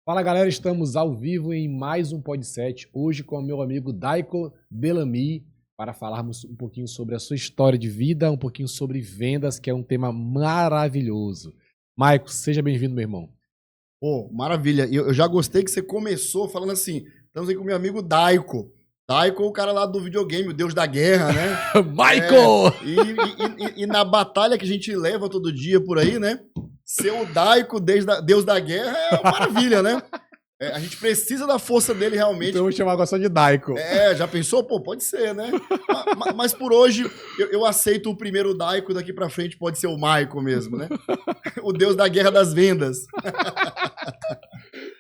Fala galera, estamos ao vivo em mais um podcast, hoje com o meu amigo Daico Bellamy, para falarmos um pouquinho sobre a sua história de vida, um pouquinho sobre vendas, que é um tema maravilhoso. Maico, seja bem-vindo, meu irmão. Pô, maravilha. Eu já gostei que você começou falando assim, estamos aí com o meu amigo Daico. Daico é o cara lá do videogame, o deus da guerra, né? Michael! E na batalha que a gente leva todo dia por aí, né? Ser o Daico, deus da guerra, é uma maravilha, né? A gente precisa da força dele realmente. Então eu vou chamar agora só de Daico. Já pensou? Pô, pode ser, né? Mas por hoje, eu aceito o primeiro Daico, daqui pra frente pode ser o Maico mesmo, né? O deus da guerra das vendas.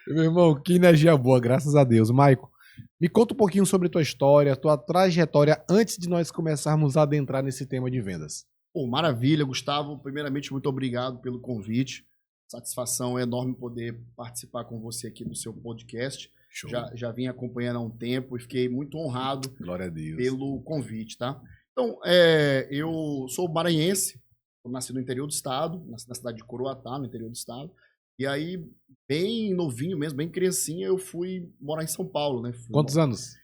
Meu irmão, que energia boa, graças a Deus. Maico, me conta um pouquinho sobre tua história, tua trajetória, antes de nós começarmos a adentrar nesse tema de vendas. Pô, maravilha, Gustavo. Primeiramente, muito obrigado pelo convite. Satisfação enorme poder participar com você aqui do seu podcast. Show. Já vim acompanhando há um tempo e fiquei muito honrado Glória a Deus. pelo convite, tá? Então, eu sou maranhense, nasci no interior do estado, nasci na cidade de Coroatá, no interior do estado. E aí, bem novinho mesmo, bem criancinha, eu fui morar em São Paulo, né? Quantos anos?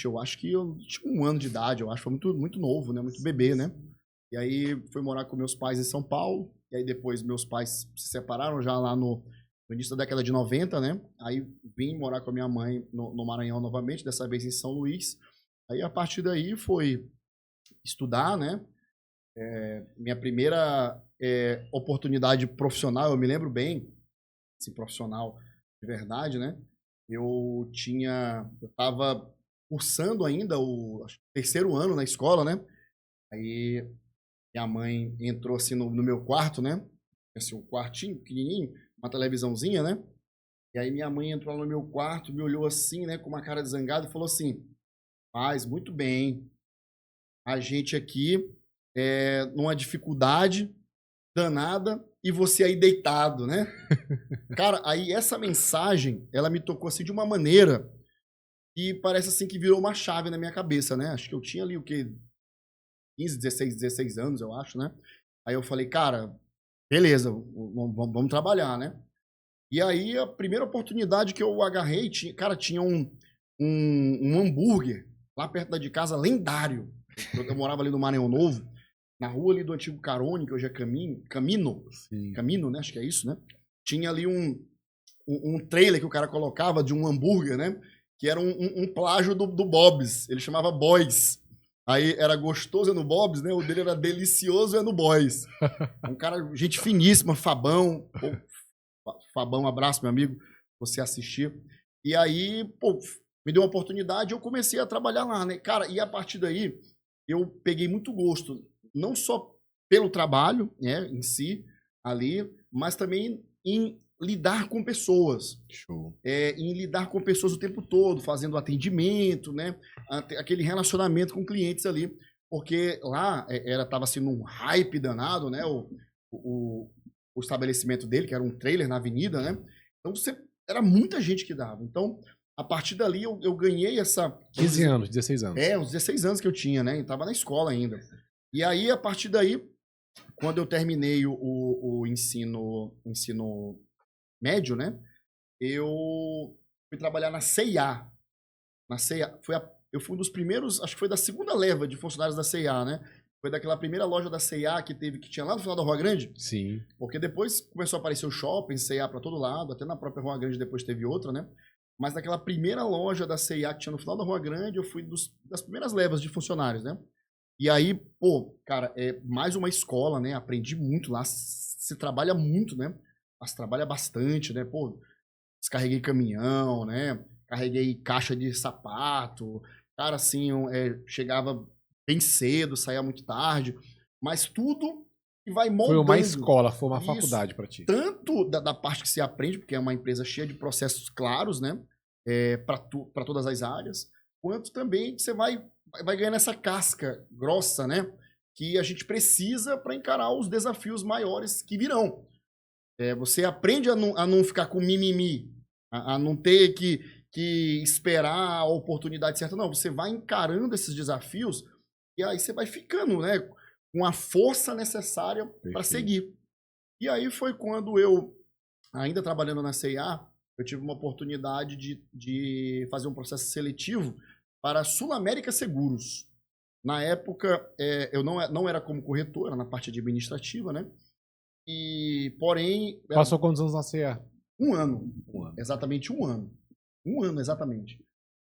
Eu acho que eu tinha 1 ano de idade, eu acho, foi muito, muito novo, né? Muito bebê, né? E aí fui morar com meus pais em São Paulo, e aí depois meus pais se separaram já lá no início da década de 90, né? Aí vim morar com a minha mãe no Maranhão novamente, dessa vez em São Luís. Aí a partir daí foi estudar, né? Minha primeira oportunidade profissional, eu me lembro bem, assim, profissional de verdade, né? Eu estava cursando ainda acho, o 3º ano na escola, né? Aí minha mãe entrou assim no meu quarto, né? Assim, um quartinho pequenininho, uma televisãozinha, né? E aí minha mãe entrou lá no meu quarto, me olhou assim, né, com uma cara de zangada e falou assim: "Faz muito bem. A gente aqui numa dificuldade danada e você aí deitado, né?" Cara, aí essa mensagem, ela me tocou assim de uma maneira que parece assim que virou uma chave na minha cabeça, né? Acho que eu tinha ali o quê? 15, 16 anos, eu acho, né? Aí eu falei, cara, beleza, vamos trabalhar, né? E aí a primeira oportunidade que eu agarrei, tinha um hambúrguer lá perto de casa, lendário. Eu morava ali no Maranhão Novo, na rua ali do antigo Carone, que hoje é Camino, né? Acho que é isso, né? Tinha ali um trailer que o cara colocava de um hambúrguer, né? Que era um plágio do Bob's. Ele chamava Boys. Aí era gostoso no Bob's, né? O dele era delicioso no Boys. Um cara, gente finíssima, Fabão. Pô, Fabão, abraço, meu amigo, você assistir. E aí, pô, me deu uma oportunidade e eu comecei a trabalhar lá, né? Cara, e a partir daí, eu peguei muito gosto, não só pelo trabalho, né, em si, ali, mas também em lidar com pessoas. Show. Em lidar com pessoas o tempo todo, fazendo atendimento, né? Aquele relacionamento com clientes ali. Porque lá estava sendo um hype danado, né? O estabelecimento dele, que era um trailer na avenida, né? Então era muita gente que dava. Então, a partir dali, eu ganhei essa... 15 anos, 16 anos. Uns 16 anos que eu tinha, né? Eu tava na escola ainda. E aí, a partir daí, quando eu terminei o ensino médio, né? Eu fui trabalhar na C&A. Na C&A, eu fui um dos primeiros, acho que foi da segunda leva de funcionários da C&A, né? Foi daquela primeira loja da C&A que tinha lá no final da Rua Grande. Sim. Porque depois começou a aparecer o shopping, C&A para todo lado, até na própria Rua Grande depois teve outra, né? Mas naquela primeira loja da C&A que tinha no final da Rua Grande, eu fui das primeiras levas de funcionários, né? E aí, pô, cara, mais uma escola, né? Aprendi muito lá, se trabalha muito, né? Se trabalha bastante, né? Pô, descarreguei caminhão, né? Carreguei caixa de sapato. Cara, assim, chegava bem cedo, saía muito tarde. Mas tudo que vai moldando. Foi uma escola, foi uma isso, faculdade para ti. Tanto da parte que se aprende, porque é uma empresa cheia de processos claros, né? Para todas as áreas. Quanto também você vai ganhando essa casca grossa, né? Que a gente precisa para encarar os desafios maiores que virão. Você aprende a não ficar com mimimi, a não ter que esperar a oportunidade certa. Não, você vai encarando esses desafios e aí você vai ficando, né, com a força necessária para seguir. E aí foi quando eu, ainda trabalhando na C&A, eu tive uma oportunidade de fazer um processo seletivo para a Sul América Seguros. Na época, eu não era como corretor, era na parte administrativa, né? Porém... Passou quantos anos na CA? Um ano. Exatamente um ano. Um ano, exatamente.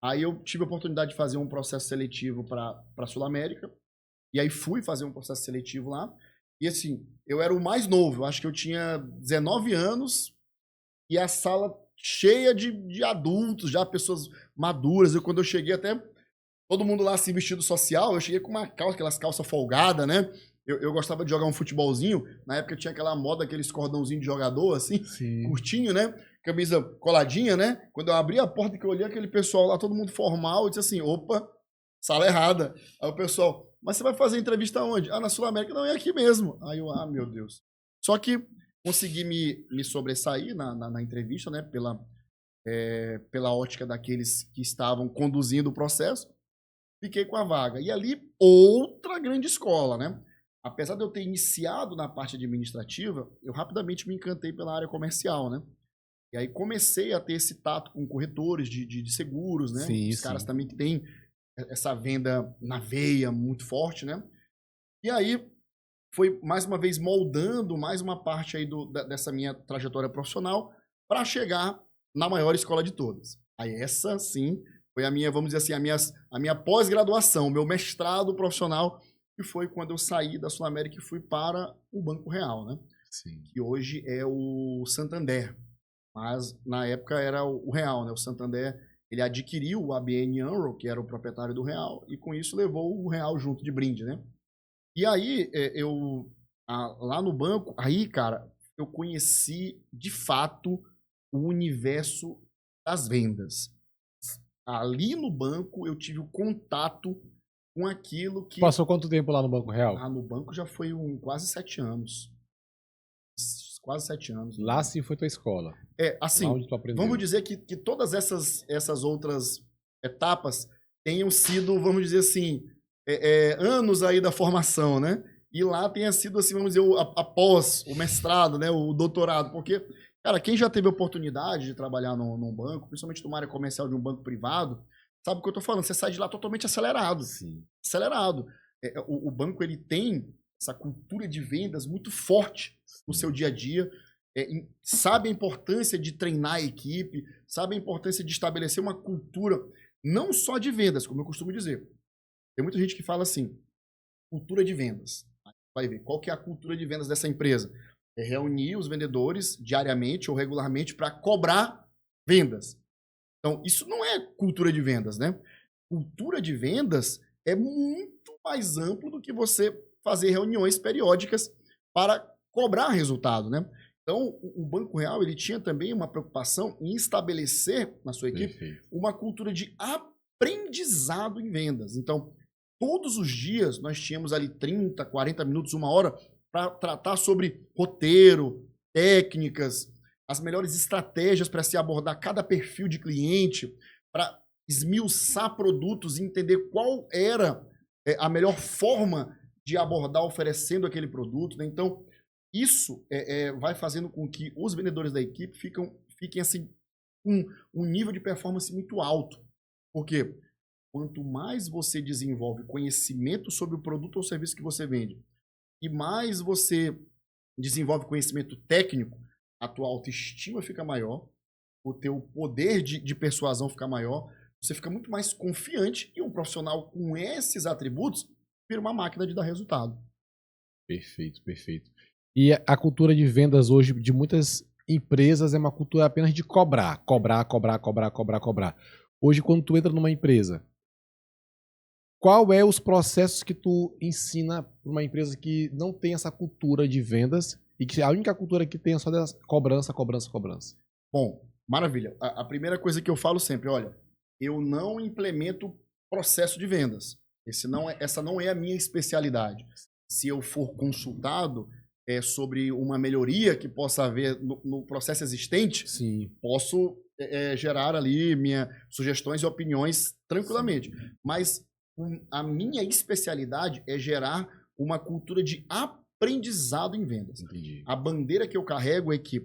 Aí eu tive a oportunidade de fazer um processo seletivo para a Sul América. E aí fui fazer um processo seletivo lá. E assim, eu era o mais novo. Eu acho que eu tinha 19 anos e a sala cheia de adultos, já pessoas maduras. Quando eu cheguei até... Todo mundo lá assim, vestido social. Eu cheguei com uma calça, aquelas calças folgadas, né? Eu gostava de jogar um futebolzinho. Na época tinha aquela moda, aqueles cordãozinhos de jogador, assim, Sim. curtinho, né? Camisa coladinha, né? Quando eu abri a porta que eu olhei aquele pessoal lá, todo mundo formal, eu disse assim, opa, sala errada. Aí o pessoal, mas você vai fazer entrevista onde? Ah, na Sul América. Não, é aqui mesmo. Aí eu, meu Deus. Só que consegui me sobressair na entrevista, né? Pela ótica daqueles que estavam conduzindo o processo. Fiquei com a vaga. E ali, outra grande escola, né? Apesar de eu ter iniciado na parte administrativa, eu rapidamente me encantei pela área comercial, né? E aí comecei a ter esse tato com corretores de seguros, né? Sim, Os caras também que têm essa venda na veia muito forte, né? E aí foi, mais uma vez, moldando mais uma parte aí dessa minha trajetória profissional para chegar na maior escola de todas. Aí essa, sim, foi a minha, vamos dizer assim, a minha pós-graduação, meu mestrado profissional, que foi quando eu saí da Sul América e fui para o Banco Real, né? Sim. Que hoje é o Santander. Mas na época era o Real, né? O Santander, ele adquiriu o ABN AMRO, que era o proprietário do Real, e com isso levou o Real junto de brinde, né? E aí, lá no banco, aí, cara, eu conheci, de fato, o universo das vendas. Ali no banco, eu tive o contato com aquilo que... Passou quanto tempo lá no Banco Real? Ah, no banco já foi quase 7 anos. Quase 7 anos. Lá sim foi tua escola. Assim, lá onde tu aprendeu. vamos dizer que todas essas outras etapas tenham sido, vamos dizer assim, anos aí da formação, né? E lá tenha sido, assim, vamos dizer, após o mestrado, né? O doutorado, porque, cara, quem já teve a oportunidade de trabalhar num banco, principalmente numa área comercial de um banco privado, sabe o que eu tô falando? Você sai de lá totalmente acelerado. Sim. Acelerado. O banco, ele tem essa cultura de vendas muito forte no seu dia a dia, sabe a importância de treinar a equipe, sabe a importância de estabelecer uma cultura, não só de vendas, como eu costumo dizer. Tem muita gente que fala assim, cultura de vendas. Vai ver, qual que é a cultura de vendas dessa empresa? É reunir os vendedores diariamente ou regularmente para cobrar vendas. Então, isso não é cultura de vendas, né? Cultura de vendas é muito mais amplo do que você fazer reuniões periódicas para cobrar resultado, né? Então, o Banco Real, ele tinha também uma preocupação em estabelecer na sua equipe uma cultura de aprendizado em vendas. Então, todos os dias nós tínhamos ali 30, 40 minutos, 1 hora para tratar sobre roteiro, técnicas, as melhores estratégias para se abordar cada perfil de cliente, para esmiuçar produtos e entender qual era a melhor forma de abordar oferecendo aquele produto, né? Então, isso vai fazendo com que os vendedores da equipe fiquem assim, com um nível de performance muito alto. Porque quanto mais você desenvolve conhecimento sobre o produto ou serviço que você vende, e mais você desenvolve conhecimento técnico, a tua autoestima fica maior, o teu poder de persuasão fica maior, você fica muito mais confiante e um profissional com esses atributos vira uma máquina de dar resultado. Perfeito, perfeito. E a cultura de vendas hoje de muitas empresas é uma cultura apenas de cobrar. Hoje, quando tu entra numa empresa, qual é os processos que tu ensina para uma empresa que não tem essa cultura de vendas e que a única cultura que tem é só dessa cobrança? Bom, maravilha. A primeira coisa que eu falo sempre, olha, eu não implemento processo de vendas. Essa não é a minha especialidade. Se eu for consultado sobre uma melhoria que possa haver no processo existente, sim, posso gerar ali minhas sugestões e opiniões tranquilamente. Sim. Mas a minha especialidade é gerar uma cultura de aprendizado em vendas. Entendi. A bandeira que eu carrego é que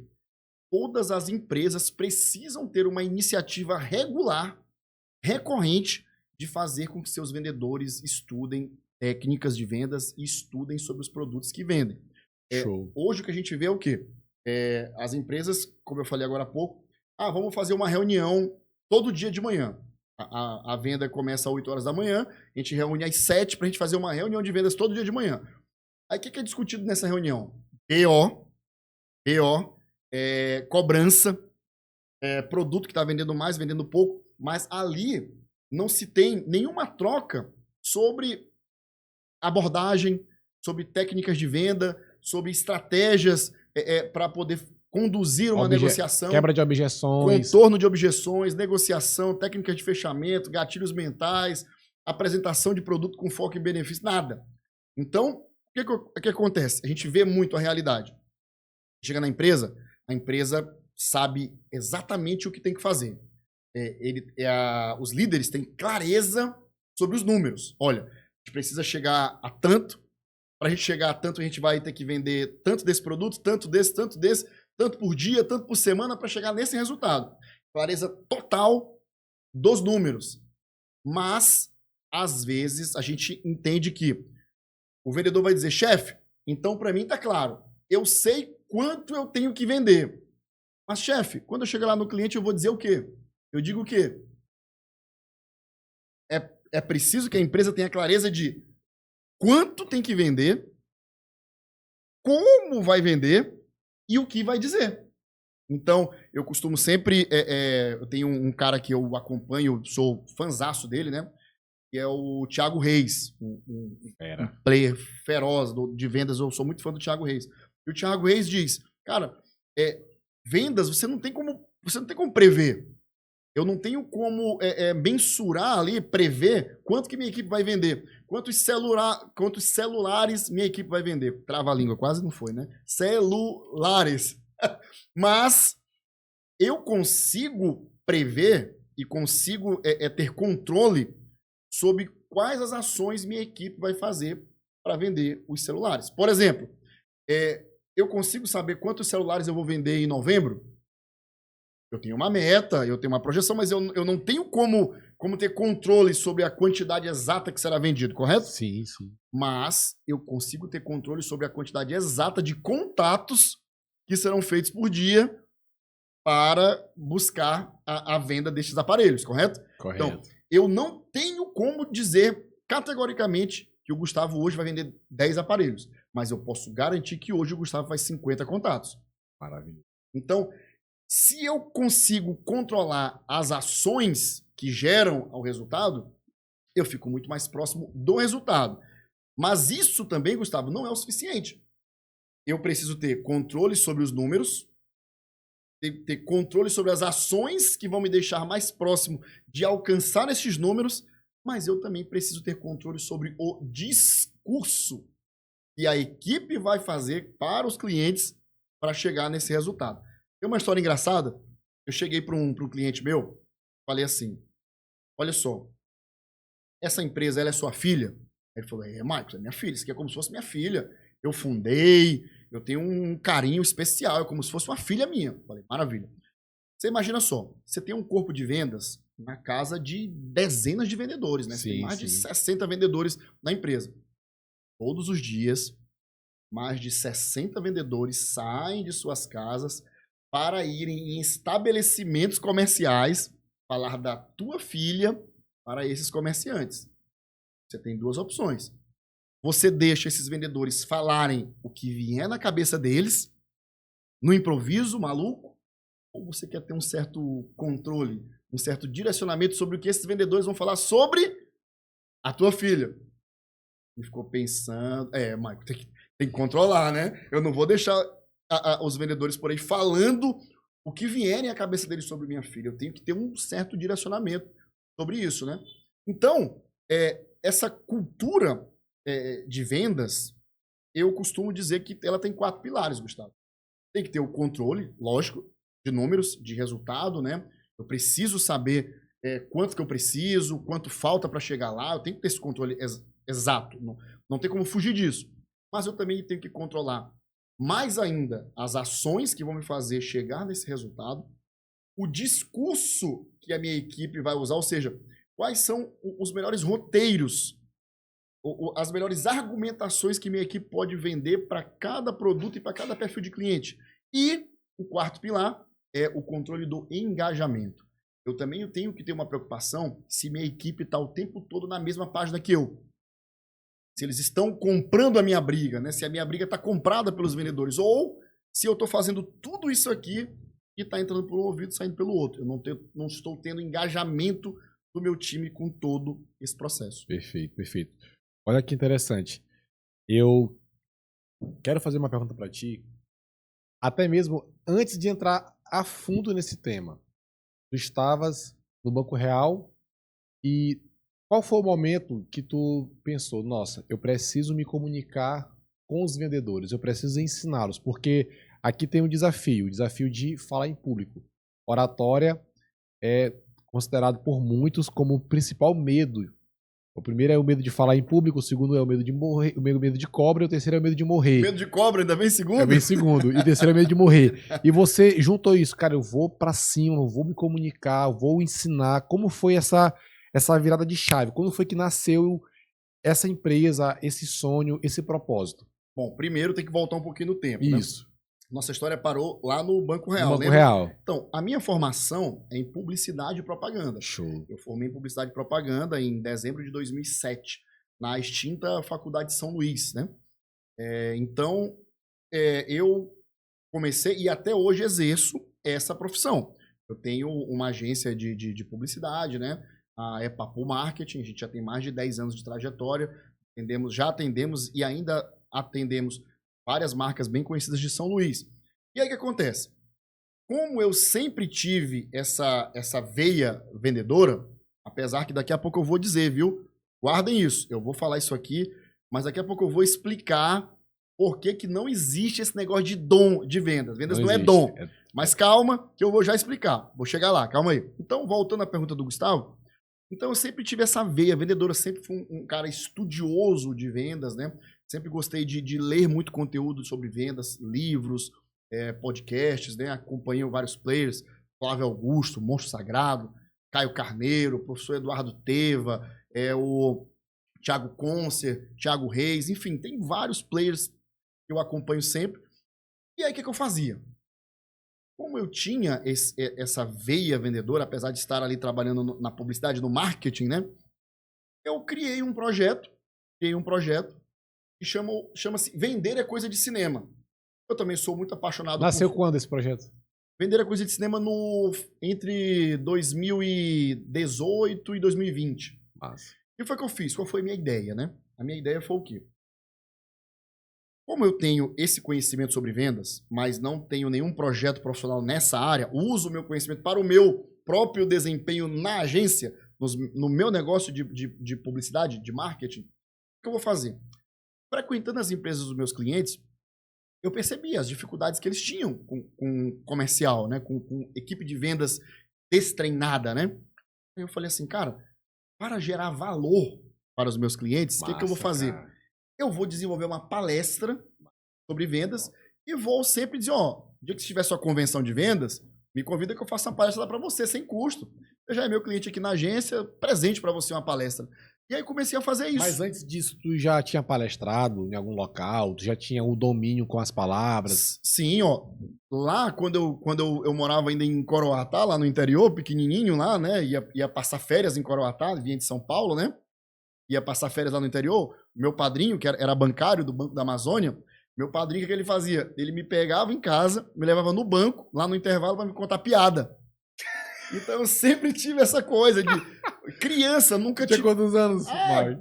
todas as empresas precisam ter uma iniciativa regular, recorrente, de fazer com que seus vendedores estudem técnicas de vendas e estudem sobre os produtos que vendem. Show. Hoje o que a gente vê é o quê? As empresas, como eu falei agora há pouco, vamos fazer uma reunião todo dia de manhã. A venda começa às 8 horas da manhã, a gente reúne às 7 para a gente fazer uma reunião de vendas todo dia de manhã. Aí o que é discutido nessa reunião? PO, cobrança, produto que está vendendo mais, vendendo pouco, mas ali não se tem nenhuma troca sobre abordagem, sobre técnicas de venda, sobre estratégias para poder conduzir uma negociação. Quebra de objeções. Contorno de objeções, negociação, técnicas de fechamento, gatilhos mentais, apresentação de produto com foco em benefício, nada. Então, o que acontece? A gente vê muito a realidade. Chega na empresa, a empresa sabe exatamente o que tem que fazer. Os líderes têm clareza sobre os números. Olha, a gente precisa chegar a tanto. Para a gente chegar a tanto, a gente vai ter que vender tanto desse produto, tanto desse, tanto por dia, tanto por semana, para chegar nesse resultado. Clareza total dos números. Mas, às vezes, a gente entende que o vendedor vai dizer, chefe, então para mim tá claro, eu sei quanto eu tenho que vender. Mas, chefe, quando eu chegar lá no cliente, eu vou dizer o quê? Eu digo o quê? É preciso que a empresa tenha clareza de quanto tem que vender, como vai vender e o que vai dizer. Então, eu costumo sempre... eu tenho um cara que eu acompanho, sou fanzaço dele, né? Que é o Thiago Reis, um player feroz de vendas. Eu sou muito fã do Thiago Reis. E o Thiago Reis diz, cara, vendas você não tem como prever. Eu não tenho como mensurar ali, prever quanto que minha equipe vai vender. Quantos celulares minha equipe vai vender. Trava a língua, quase não foi, né? Celulares. Mas eu consigo prever e consigo ter controle sobre quais as ações minha equipe vai fazer para vender os celulares. Por exemplo, eu consigo saber quantos celulares eu vou vender em novembro? Eu tenho uma meta, eu tenho uma projeção, mas eu não tenho como ter controle sobre a quantidade exata que será vendido, correto? Sim, sim. Mas eu consigo ter controle sobre a quantidade exata de contatos que serão feitos por dia para buscar a venda destes aparelhos, correto? Correto. Então, eu não tenho como dizer categoricamente que o Gustavo hoje vai vender 10 aparelhos, mas eu posso garantir que hoje o Gustavo faz 50 contatos. Maravilha. Então, se eu consigo controlar as ações que geram o resultado, eu fico muito mais próximo do resultado. Mas isso também, Gustavo, não é o suficiente. Eu preciso ter controle sobre os números, ter controle sobre as ações que vão me deixar mais próximo de alcançar esses números, mas eu também preciso ter controle sobre o discurso que a equipe vai fazer para os clientes para chegar nesse resultado. Tem uma história engraçada. Eu cheguei para um cliente meu, falei assim, olha só, essa empresa, ela é sua filha? Ele falou, Marcos, é minha filha, isso aqui é como se fosse minha filha. Eu fundei, eu tenho um carinho especial, é como se fosse uma filha minha. Eu falei, maravilha. Você imagina só, você tem um corpo de vendas na casa de dezenas de vendedores, né? Você tem mais de 60 vendedores na empresa. Todos os dias, mais de 60 vendedores saem de suas casas para irem em estabelecimentos comerciais falar da tua filha para esses comerciantes. Você tem duas opções. Você deixa esses vendedores falarem o que vier na cabeça deles, no improviso, maluco, ou você quer ter um certo controle, um certo direcionamento sobre o que esses vendedores vão falar sobre a tua filha? E ficou pensando, Michael, tem que controlar, né? Eu não vou deixar os vendedores por aí falando o que vierem à cabeça deles sobre minha filha. Eu tenho que ter um certo direcionamento sobre isso, né? Então, essa cultura de vendas, eu costumo dizer que ela tem 4 pilares, Gustavo. Tem que ter o controle, lógico, de números, de resultado, né? Eu preciso saber quanto que eu preciso, quanto falta para chegar lá. Eu tenho que ter esse controle exato. Não tem como fugir disso. Mas eu também tenho que controlar mais ainda as ações que vão me fazer chegar nesse resultado, o discurso que a minha equipe vai usar, ou seja, quais são os melhores roteiros, as melhores argumentações que minha equipe pode vender para cada produto e para cada perfil de cliente. E o quarto pilar é o controle do engajamento. Eu também tenho que ter uma preocupação se minha equipe está o tempo todo na mesma página que eu. Se eles estão comprando a minha briga, né? Se a minha briga está comprada pelos vendedores. Ou se eu estou fazendo tudo isso aqui e está entrando por um ouvido e saindo pelo outro. Eu não estou tendo engajamento do meu time com todo esse processo. Perfeito, perfeito. Olha que interessante. Eu quero fazer uma pergunta para ti, até mesmo antes de entrar a fundo nesse tema. Tu estavas no Banco Real e qual foi o momento que tu pensou, nossa, eu preciso me comunicar com os vendedores, eu preciso ensiná-los, porque aqui tem um desafio, o desafio de falar em público. Oratória é considerado por muitos como o principal medo. O primeiro é o medo de falar em público, o segundo é o medo de morrer, o medo de cobra, e o terceiro é o medo de morrer. Medo de cobra ainda vem segundo? É bem segundo. E o terceiro é medo de morrer. E você juntou isso, cara, eu vou pra cima, eu vou me comunicar, eu vou ensinar. Como foi essa virada de chave? Como foi que nasceu essa empresa, esse sonho, esse propósito? Bom, primeiro tem que voltar um pouquinho no tempo. Isso. Né? Nossa história parou lá no Banco Real. No Banco Real. Então, a minha formação é em publicidade e propaganda. Show. Eu formei em publicidade e propaganda em dezembro de 2007, na extinta Faculdade de São Luís, né? Então, eu comecei e até hoje exerço essa profissão. Eu tenho uma agência de publicidade, né? A Epapu Marketing, a gente já tem mais de 10 anos de trajetória, já atendemos e ainda atendemos várias marcas bem conhecidas de São Luís. E aí o que acontece? Como eu sempre tive essa veia vendedora, apesar que daqui a pouco eu vou dizer, viu? Guardem isso, eu vou falar isso aqui, mas daqui a pouco eu vou explicar por que não existe esse negócio de dom de vendas. Vendas não é dom. Mas calma, que eu vou já explicar. Vou chegar lá, calma aí. Então, voltando à pergunta do Gustavo, então eu sempre tive essa veia vendedora, sempre fui um cara estudioso de vendas, né? Sempre gostei de ler muito conteúdo sobre vendas, livros, podcasts, né? Acompanhei vários players, Flávio Augusto, Monstro Sagrado, Caio Carneiro, o professor Eduardo Teva, o Thiago Concer, Thiago Reis, enfim, tem vários players que eu acompanho sempre. E aí o que eu fazia? Como eu tinha essa veia vendedora, apesar de estar ali trabalhando na publicidade, no marketing, né? Eu criei um projeto que chama-se Vender é Coisa de Cinema. Eu também sou muito apaixonado Nasceu quando esse projeto? Vender é Coisa de Cinema entre 2018 e 2020. Massa. E foi o que eu fiz? Qual foi a minha ideia, né? A minha ideia foi o quê? Como eu tenho esse conhecimento sobre vendas, mas não tenho nenhum projeto profissional nessa área, uso o meu conhecimento para o meu próprio desempenho na agência, no meu negócio de publicidade, de marketing, o que eu vou fazer? Frequentando as empresas dos meus clientes, eu percebi as dificuldades que eles tinham com comercial, né? Com equipe de vendas destreinada, né? Aí eu falei assim, cara, para gerar valor para os meus clientes, o que eu vou fazer? Cara. Eu vou desenvolver uma palestra sobre vendas e vou sempre dizer, ó, no dia que tiver sua convenção de vendas, me convida que eu faça uma palestra lá para você, sem custo. Você já é meu cliente aqui na agência, presente para você uma palestra. E aí comecei a fazer isso. Mas antes disso, tu já tinha palestrado em algum local? Tu já tinha o domínio com as palavras? Sim, ó. Lá, quando eu morava ainda em Coroatá, lá no interior, pequenininho lá, né? Ia passar férias em Coroatá, vinha de São Paulo, né? Ia passar férias lá no interior. Meu padrinho, que era bancário do Banco da Amazônia, meu padrinho, o que ele fazia? Ele me pegava em casa, me levava no banco, lá no intervalo, para me contar piada. Então eu sempre tive essa coisa de criança, nunca tive... Tinha quantos anos?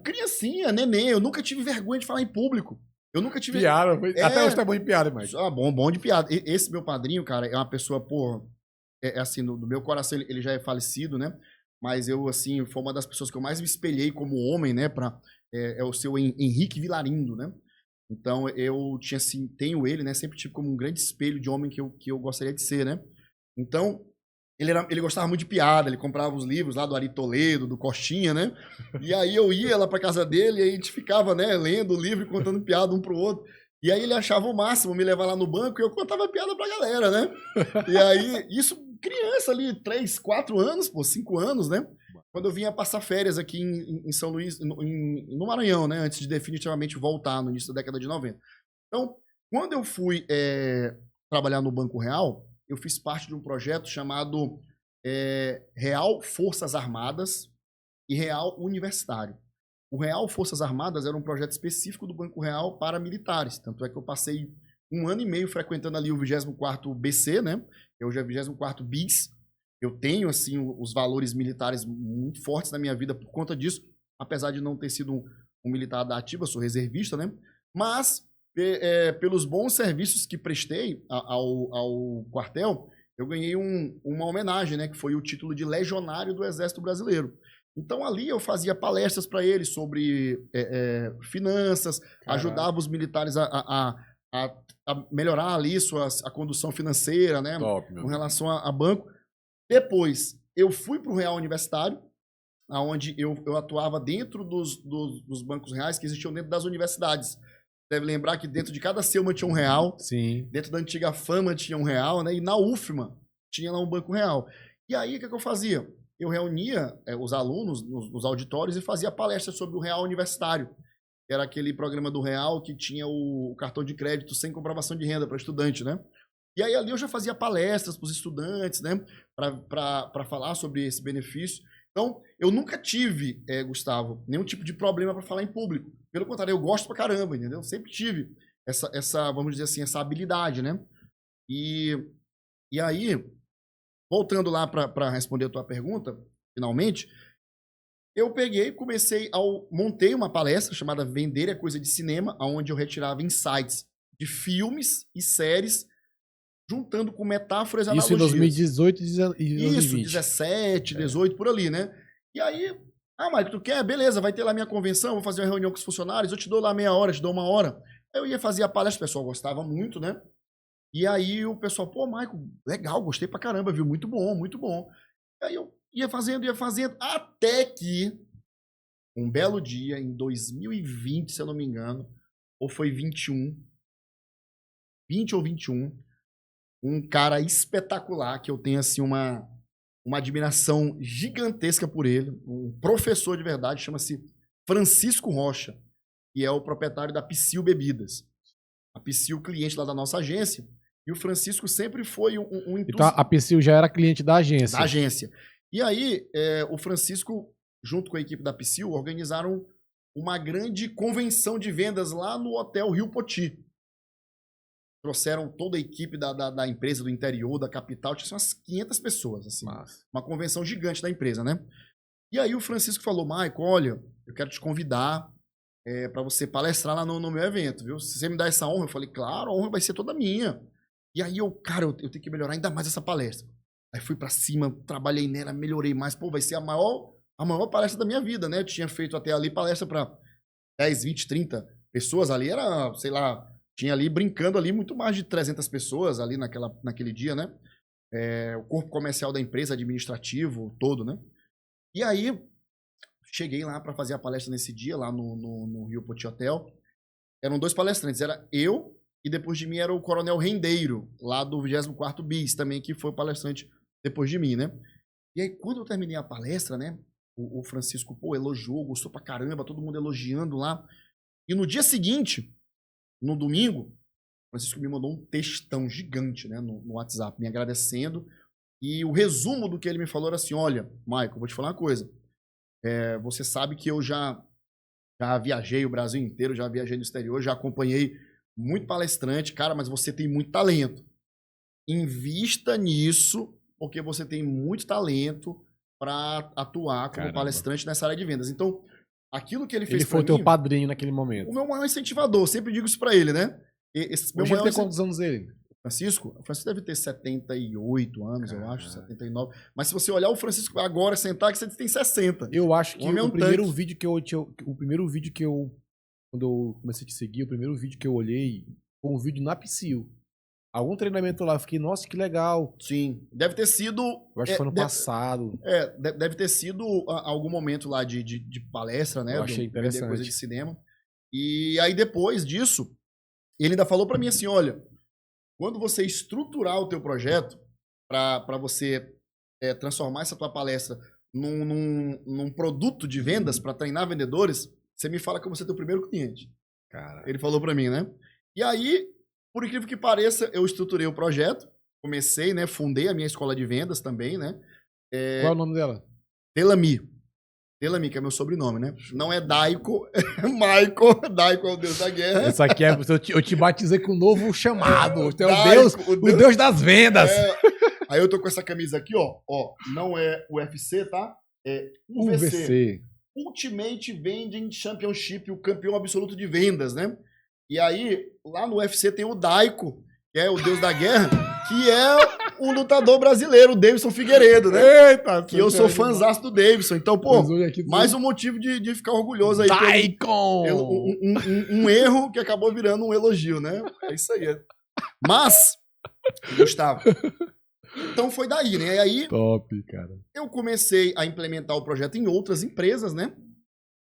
Criancinha, neném, eu nunca tive vergonha de falar em público. Eu nunca tive... Piada, até hoje tá bom de piada, mas... Bom de piada. Esse meu padrinho, cara, é uma pessoa, porra, assim, do meu coração, ele já é falecido, né? Mas eu, assim, foi uma das pessoas que eu mais me espelhei como homem, né? É o seu Henrique Vilarindo, né? Então, eu tinha, assim, tenho ele, né? Sempre tive como um grande espelho de homem que eu gostaria de ser, né? Então, ele gostava muito de piada, ele comprava os livros lá do Ari Toledo, do Costinha, né? E aí eu ia lá pra casa dele e a gente ficava, né, lendo o livro e contando piada um pro outro. E aí ele achava o máximo me levar lá no banco e eu contava piada pra galera, né? E aí, isso, criança ali, 3, 4 anos, pô, 5 anos, né? Quando eu vinha passar férias aqui em São Luís, no Maranhão, né? Antes de definitivamente voltar no início da década de 90. Então, quando eu fui trabalhar no Banco Real, eu fiz parte de um projeto chamado Real Forças Armadas e Real Universitário. O Real Forças Armadas era um projeto específico do Banco Real para militares. Tanto é que eu passei 1 ano e meio frequentando ali o 24º BC, né? Que hoje é o 24º BIS. Eu tenho, assim, os valores militares muito fortes na minha vida por conta disso. Apesar de não ter sido um militar da ativa, eu sou reservista, né? Mas, pelos bons serviços que prestei ao quartel, eu ganhei uma homenagem, né? Que foi o título de Legionário do Exército Brasileiro. Então, ali eu fazia palestras para eles sobre finanças, ajudava os militares a melhorar ali a condução financeira, né? Top, com relação a banco. Depois, eu fui para o Real Universitário, onde eu atuava dentro dos bancos reais que existiam dentro das universidades. Deve lembrar que dentro de cada Selma tinha um real. Sim. Dentro da antiga Fama tinha um real, né? E na UFMA tinha lá um banco real. E aí, o que eu fazia? Eu reunia os alunos nos auditórios e fazia palestras sobre o Real Universitário. Que era aquele programa do Real que tinha o cartão de crédito sem comprovação de renda para estudante, né? E aí ali eu já fazia palestras para os estudantes, né? Para falar sobre esse benefício. Então, eu nunca tive, Gustavo, nenhum tipo de problema para falar em público. Pelo contrário, eu gosto pra caramba, entendeu? Eu sempre tive essa, vamos dizer assim, essa habilidade, né? E aí, voltando lá para responder a tua pergunta, finalmente, eu peguei, montei uma palestra chamada Vender é Coisa de Cinema, onde eu retirava insights de filmes e séries, juntando com metáforas e Isso analogias. em 2018 e 2020. Isso, 17, 18, por ali, né? E aí, Mike, tu quer? Beleza, vai ter lá minha convenção, vou fazer uma reunião com os funcionários, eu te dou lá meia hora, te dou 1 hora. Aí eu ia fazer a palestra, o pessoal gostava muito, né? E aí o pessoal, pô, Michael, legal, gostei pra caramba, viu? Muito bom, muito bom. Aí eu ia fazendo, até que um belo dia, em 2020, se eu não me engano, ou foi 21, 20 ou 21, um cara espetacular, que eu tenho, assim, uma admiração gigantesca por ele, um professor de verdade, chama-se Francisco Rocha, que é o proprietário da Psyll Bebidas. A Psyll, cliente lá da nossa agência, e o Francisco sempre foi um Então a Psyll já era cliente da agência. Da agência. E aí, o Francisco, junto com a equipe da Psyll, organizaram uma grande convenção de vendas lá no Hotel Rio Poti. Trouxeram toda a equipe da empresa do interior, da capital, tinha umas 500 pessoas, assim. Massa. Uma convenção gigante da empresa, né? E aí o Francisco falou, Michael, olha, eu quero te convidar para você palestrar lá no meu evento, viu? Se você me dá essa honra, eu falei, claro, a honra vai ser toda minha. E aí eu tenho que melhorar ainda mais essa palestra. Aí fui pra cima, trabalhei nela, melhorei mais. Pô, vai ser a maior palestra da minha vida, né? Eu tinha feito até ali palestra para 10, 20, 30 pessoas. Ali era, sei lá, tinha ali brincando ali muito mais de 300 pessoas ali naquele dia, né? O corpo comercial da empresa, administrativo, todo, né? E aí, cheguei lá para fazer a palestra nesse dia, lá no Rio Poti Hotel. Eram 2 palestrantes, era eu e depois de mim era o Coronel Rendeiro, lá do 24º BIS, também, que foi o palestrante depois de mim, né? E aí, quando eu terminei a palestra, né, o Francisco, pô, elogiou, gostou pra caramba, todo mundo elogiando lá. E no dia seguinte, no domingo, o Francisco me mandou um textão gigante, né, no WhatsApp, me agradecendo. E o resumo do que ele me falou era assim, olha, Michael, vou te falar uma coisa. Você sabe que eu já viajei o Brasil inteiro, já viajei no exterior, já acompanhei muito palestrante, cara, mas você tem muito talento. Invista nisso, porque você tem muito talento para atuar como palestrante nessa área de vendas. Então, aquilo que ele fez para mim... Ele foi teu padrinho naquele momento. O meu maior incentivador, sempre digo isso para ele, né? Hoje ele tem quantos anos ele? Francisco deve ter 78 anos, eu acho, 79. Mas se você olhar o Francisco agora, sentar, que você tem 60. Eu acho que o primeiro vídeo que eu... Quando eu comecei a te seguir, o primeiro vídeo que eu olhei foi um vídeo na Psyll. Algum treinamento lá, eu fiquei, nossa, que legal. Sim, deve ter sido... Eu acho que foi no passado. Deve ter sido algum momento lá de palestra, né? Eu achei interessante. Coisa de cinema. E aí depois disso, Ele ainda falou para mim assim, olha, quando você estruturar o teu projeto para você transformar essa tua palestra num produto de vendas para treinar vendedores, você me fala que eu vou ser teu primeiro cliente. Cara. Ele falou para mim, né? E aí, por incrível que pareça, eu estruturei o projeto, comecei, né? Fundei a minha escola de vendas também, né? Qual é o nome dela? Delamy. Delamy, que é meu sobrenome, né? Não é Daico, é Michael. Daico é o deus da guerra. Essa aqui é. Eu te batizei com um novo chamado. Você é Daico, o deus das vendas. Aí eu tô com essa camisa aqui, ó. Ó, não é UFC, tá? É UVC. Ultimate Vending Championship, o campeão absoluto de vendas, né? E aí, lá no UFC tem o Daico, que é o deus da guerra, que é o lutador brasileiro, o Davidson Figueiredo, né? Eita, que eu sou fãzaço do Davidson. Então, pô, mais um motivo de ficar orgulhoso aí. Daikon! Um erro que acabou virando um elogio, né? É isso aí. Mas, Gustavo, então foi daí, né? E aí, top, cara. Eu comecei a implementar o projeto em outras empresas, né?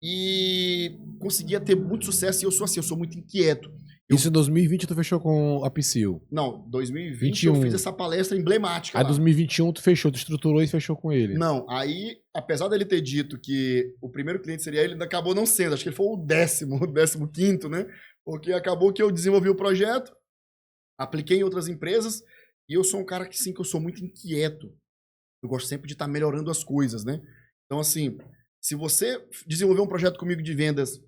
E conseguia ter muito sucesso. E eu sou assim, eu sou muito inquieto. Isso em 2020 tu fechou com a Psyll? Não, 2020 eu fiz essa palestra emblemática. Aí 2021 tu fechou, tu estruturou e fechou com ele? Não, aí, apesar dele ter dito que o primeiro cliente seria ele, acabou não sendo. Acho que ele foi o 15º, né? Porque acabou que eu desenvolvi o projeto, apliquei em outras empresas, e eu sou um cara que, sim, que eu sou muito inquieto. Eu gosto sempre de estar melhorando as coisas, né? Então, assim, se você desenvolver um projeto comigo de vendas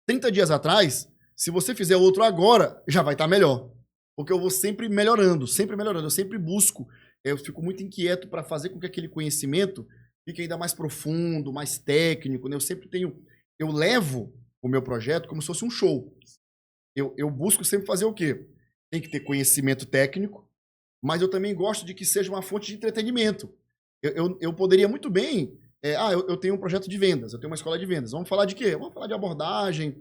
30 dias atrás, se você fizer outro agora, já vai estar melhor. Porque eu vou sempre melhorando, eu sempre busco. Eu fico muito inquieto para fazer com que aquele conhecimento fique ainda mais profundo, mais técnico, né? Eu levo o meu projeto como se fosse um show. Eu busco sempre fazer o quê? Tem que ter conhecimento técnico, mas eu também gosto de que seja uma fonte de entretenimento. Eu poderia muito bem... eu tenho um projeto de vendas, eu tenho uma escola de vendas. Vamos falar de quê? Vamos falar de abordagem,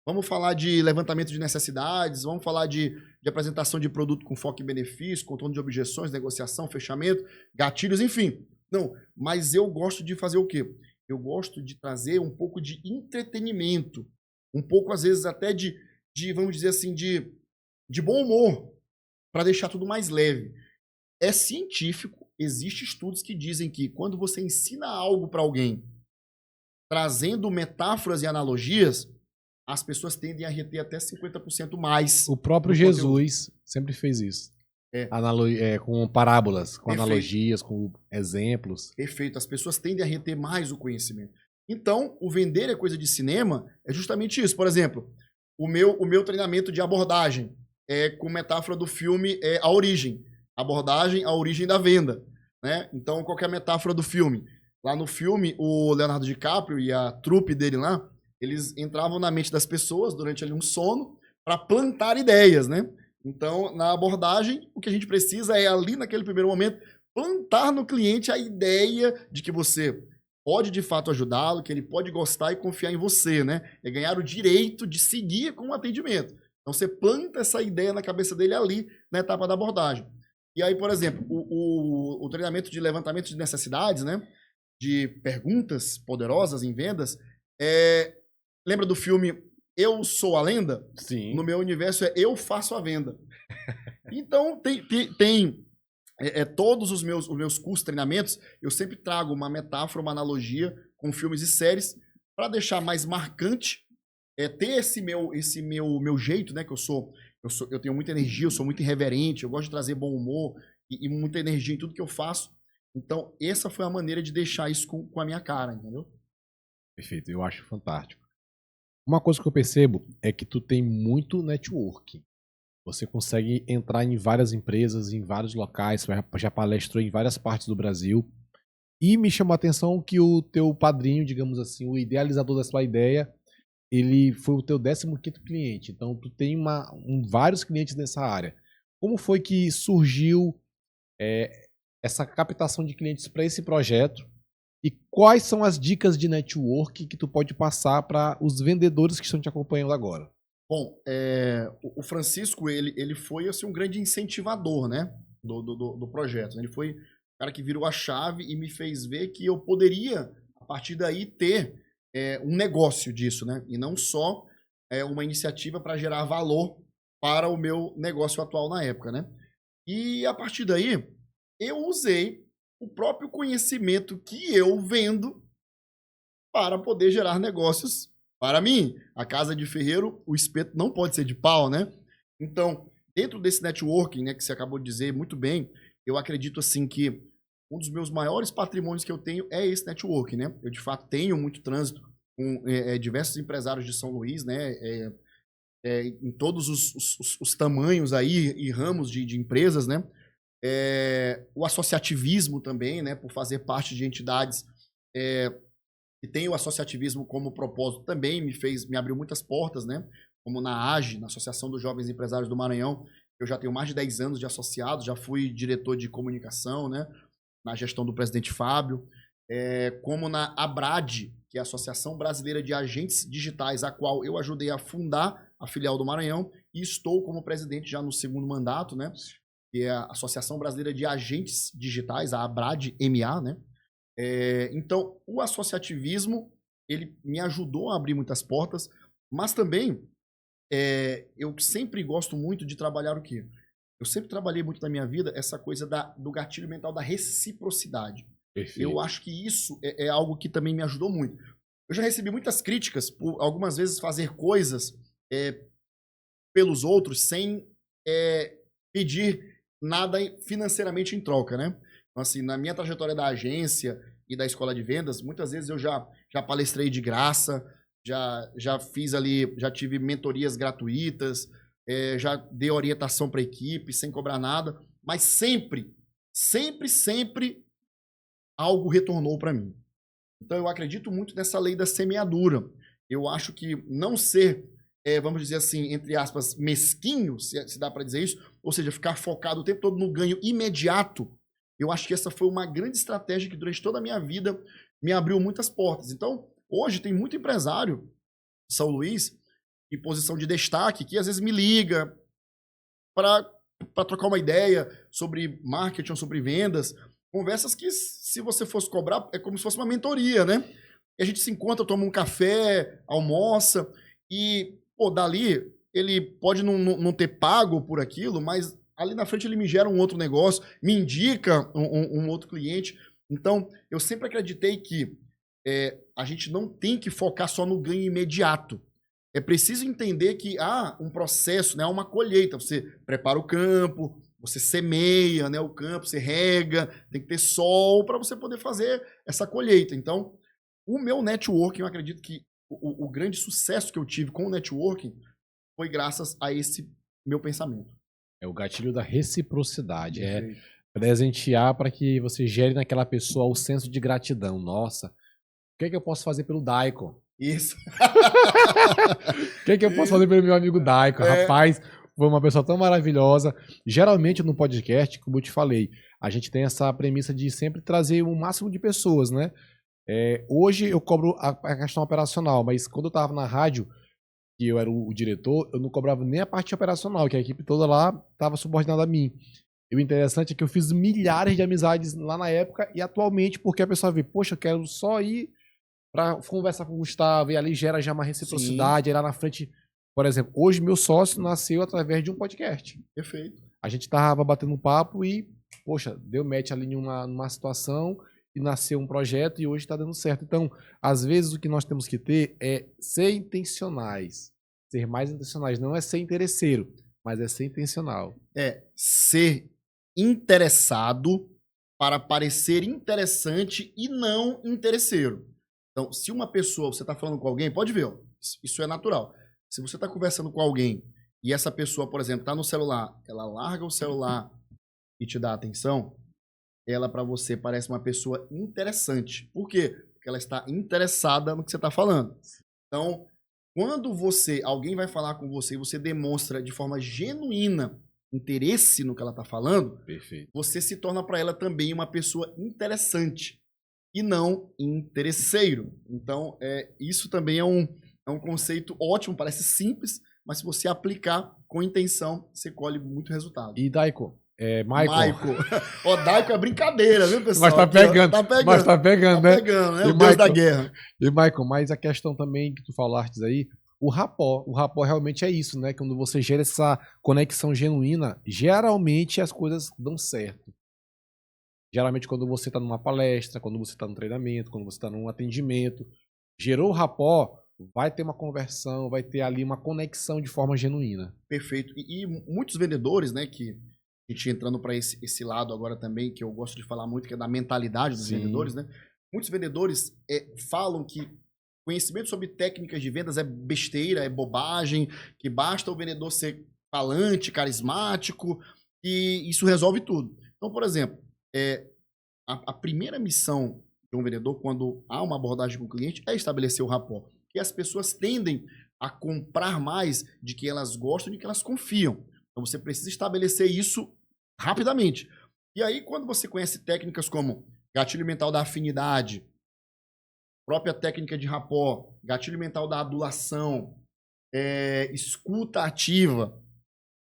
vamos falar de levantamento de necessidades, vamos falar de apresentação de produto com foco em benefício, controle de objeções, negociação, fechamento, gatilhos, enfim. Não, mas eu gosto de fazer o quê? Eu gosto de trazer um pouco de entretenimento, um pouco, às vezes, até de vamos dizer assim, de bom humor, para deixar tudo mais leve. É científico, existem estudos que dizem que quando você ensina algo para alguém, trazendo metáforas e analogias, as pessoas tendem a reter até 50% mais. O próprio Jesus sempre fez isso. Com parábolas, com Perfeito. Analogias, com exemplos. Perfeito. As pessoas tendem a reter mais o conhecimento. Então, o vender é coisa de cinema é justamente isso. Por exemplo, o meu treinamento de abordagem com metáfora do filme A Origem. Abordagem, a origem da venda. Né? Então, qual que é a metáfora do filme? Lá no filme, o Leonardo DiCaprio e a trupe dele lá, eles entravam na mente das pessoas durante ali um sono para plantar ideias, né? Então, na abordagem, o que a gente precisa é ali naquele primeiro momento plantar no cliente a ideia de que você pode de fato ajudá-lo, que ele pode gostar e confiar em você, né? É ganhar o direito de seguir com o atendimento. Então, você planta essa ideia na cabeça dele ali na etapa da abordagem. E aí, por exemplo, o treinamento de levantamento de necessidades, né? De perguntas poderosas em vendas, lembra do filme Eu Sou a Lenda? Sim. No meu universo Eu Faço a Venda. Então, tem todos os meus cursos, treinamentos, eu sempre trago uma metáfora, uma analogia com filmes e séries para deixar mais marcante, ter esse meu jeito, né? Que eu tenho muita energia, eu sou muito irreverente, eu gosto de trazer bom humor e muita energia em tudo que eu faço. Então, essa foi a maneira de deixar isso com a minha cara, entendeu? Perfeito, eu acho fantástico. Uma coisa que eu percebo é que tu tem muito networking. Você consegue entrar em várias empresas, em vários locais, já palestrou em várias partes do Brasil. E me chamou a atenção que o teu padrinho, digamos assim, o idealizador da sua ideia, ele foi o teu 15º cliente. Então, tu tem vários clientes nessa área. Como foi que surgiu essa captação de clientes para esse projeto? E quais são as dicas de network que tu pode passar para os vendedores que estão te acompanhando agora? Bom, o Francisco, ele foi assim, um grande incentivador, né, do projeto. Ele foi o cara que virou a chave e me fez ver que eu poderia, a partir daí, ter um negócio disso, né? E não só uma iniciativa para gerar valor para o meu negócio atual na época, né? E a partir daí, eu usei o próprio conhecimento que eu vendo para poder gerar negócios para mim. A casa de ferreiro, o espeto não pode ser de pau, né? Então, dentro desse networking, né, que você acabou de dizer muito bem, eu acredito assim que um dos meus maiores patrimônios que eu tenho é esse networking, né? Eu, de fato, tenho muito trânsito com diversos empresários de São Luís, né? Em todos os tamanhos aí e ramos de empresas, né? O associativismo também, né? Por fazer parte de entidades que tem o associativismo como propósito também me abriu muitas portas, né? Como na AGE, na Associação dos Jovens Empresários do Maranhão, eu já tenho mais de 10 anos de associado, já fui diretor de comunicação, né? Na gestão do presidente Fábio, como na ABRAD, que é a Associação Brasileira de Agentes Digitais, a qual eu ajudei a fundar a filial do Maranhão, e estou como presidente já no segundo mandato, né? Que é a Associação Brasileira de Agentes Digitais, a ABRAD-MA, né? Então, o associativismo, ele me ajudou a abrir muitas portas, mas também eu sempre gosto muito de trabalhar o quê? Eu sempre trabalhei muito na minha vida essa coisa do gatilho mental da reciprocidade. Perfeito. Eu acho que isso é algo que também me ajudou muito. Eu já recebi muitas críticas por algumas vezes fazer coisas pelos outros sem pedir nada financeiramente em troca, né? Então, assim, na minha trajetória da agência e da escola de vendas, muitas vezes eu já palestrei de graça, já fiz ali, já tive mentorias gratuitas, já dei orientação para a equipe sem cobrar nada, mas sempre algo retornou para mim. Então eu acredito muito nessa lei da semeadura. Eu acho que não ser, vamos dizer assim, entre aspas, mesquinho, se dá para dizer isso, ou seja, ficar focado o tempo todo no ganho imediato, eu acho que essa foi uma grande estratégia que durante toda a minha vida me abriu muitas portas. Então, hoje tem muito empresário de São Luís em posição de destaque que às vezes me liga para trocar uma ideia sobre marketing, sobre vendas, conversas que se você fosse cobrar é como se fosse uma mentoria, né? E a gente se encontra, toma um café, almoça e, dali ele pode não ter pago por aquilo, mas ali na frente ele me gera um outro negócio, me indica um outro cliente. Então, eu sempre acreditei que a gente não tem que focar só no ganho imediato. É preciso entender que há um processo, né, uma colheita. Você prepara o campo, você semeia, né, o campo, você rega, tem que ter sol para você poder fazer essa colheita. Então, o meu networking, eu acredito que o grande sucesso que eu tive com o networking foi graças a esse meu pensamento. É o gatilho da reciprocidade. Presentear para que você gere naquela pessoa o senso de gratidão. Nossa, o que é que eu posso fazer pelo Daiko? Isso. O que é que eu posso fazer pelo meu amigo Daiko? Rapaz, foi uma pessoa tão maravilhosa. Geralmente no podcast, como eu te falei, a gente tem essa premissa de sempre trazer o máximo de pessoas, né? Hoje eu cobro a questão operacional, mas quando eu estava na rádio, que eu era o diretor, eu não cobrava nem a parte operacional, que a equipe toda lá estava subordinada a mim. E o interessante é que eu fiz milhares de amizades lá na época e atualmente, porque a pessoa vê, poxa, eu quero só ir para conversar com o Gustavo, e ali gera já uma reciprocidade, aí lá na frente, por exemplo, hoje meu sócio nasceu através de um podcast. Perfeito. A gente tava batendo um papo e, poxa, deu match ali numa situação e nasceu um projeto e hoje está dando certo. Então, às vezes o que nós temos que ter é ser intencionais, ser mais intencionais. Não é ser interesseiro, mas é ser intencional. É ser interessado para parecer interessante e não interesseiro. Então, se uma pessoa, você está falando com alguém, pode ver, isso é natural. Se você está conversando com alguém e essa pessoa, por exemplo, está no celular, ela larga o celular e te dá atenção, ela para você parece uma pessoa interessante. Por quê? Porque ela está interessada no que você está falando. Então, quando alguém vai falar com você e você demonstra de forma genuína interesse no que ela está falando, perfeito, você se torna para ela também uma pessoa interessante e não interesseiro. Então, isso também é um conceito ótimo, parece simples, mas se você aplicar com intenção, você colhe muito resultado. E Daiko? Michael. Ó, Daiko é brincadeira, viu, pessoal? Mas tá pegando. Mas tá pegando, né? Tá pegando, né? O Deus da guerra. E, Michael, mas a questão também que tu falaste aí, o rapport. O rapport realmente é isso, né? Quando você gera essa conexão genuína, geralmente as coisas dão certo. Geralmente quando você está numa palestra, quando você está num treinamento, quando você está num atendimento, gerou o rapport, vai ter uma conversão, vai ter ali uma conexão de forma genuína. Perfeito. E muitos vendedores, né, que a gente entrando para esse lado agora também, que eu gosto de falar muito, que é da mentalidade dos vendedores, né? Muitos vendedores falam que conhecimento sobre técnicas de vendas é besteira, é bobagem, que basta o vendedor ser falante, carismático, e isso resolve tudo. Então, por exemplo, a primeira missão de um vendedor, quando há uma abordagem com o cliente, é estabelecer o rapport. E as pessoas tendem a comprar mais de que elas gostam, de que elas confiam. Então, você precisa estabelecer isso rapidamente. E aí, quando você conhece técnicas como gatilho mental da afinidade, própria técnica de rapport, gatilho mental da adulação, escuta ativa.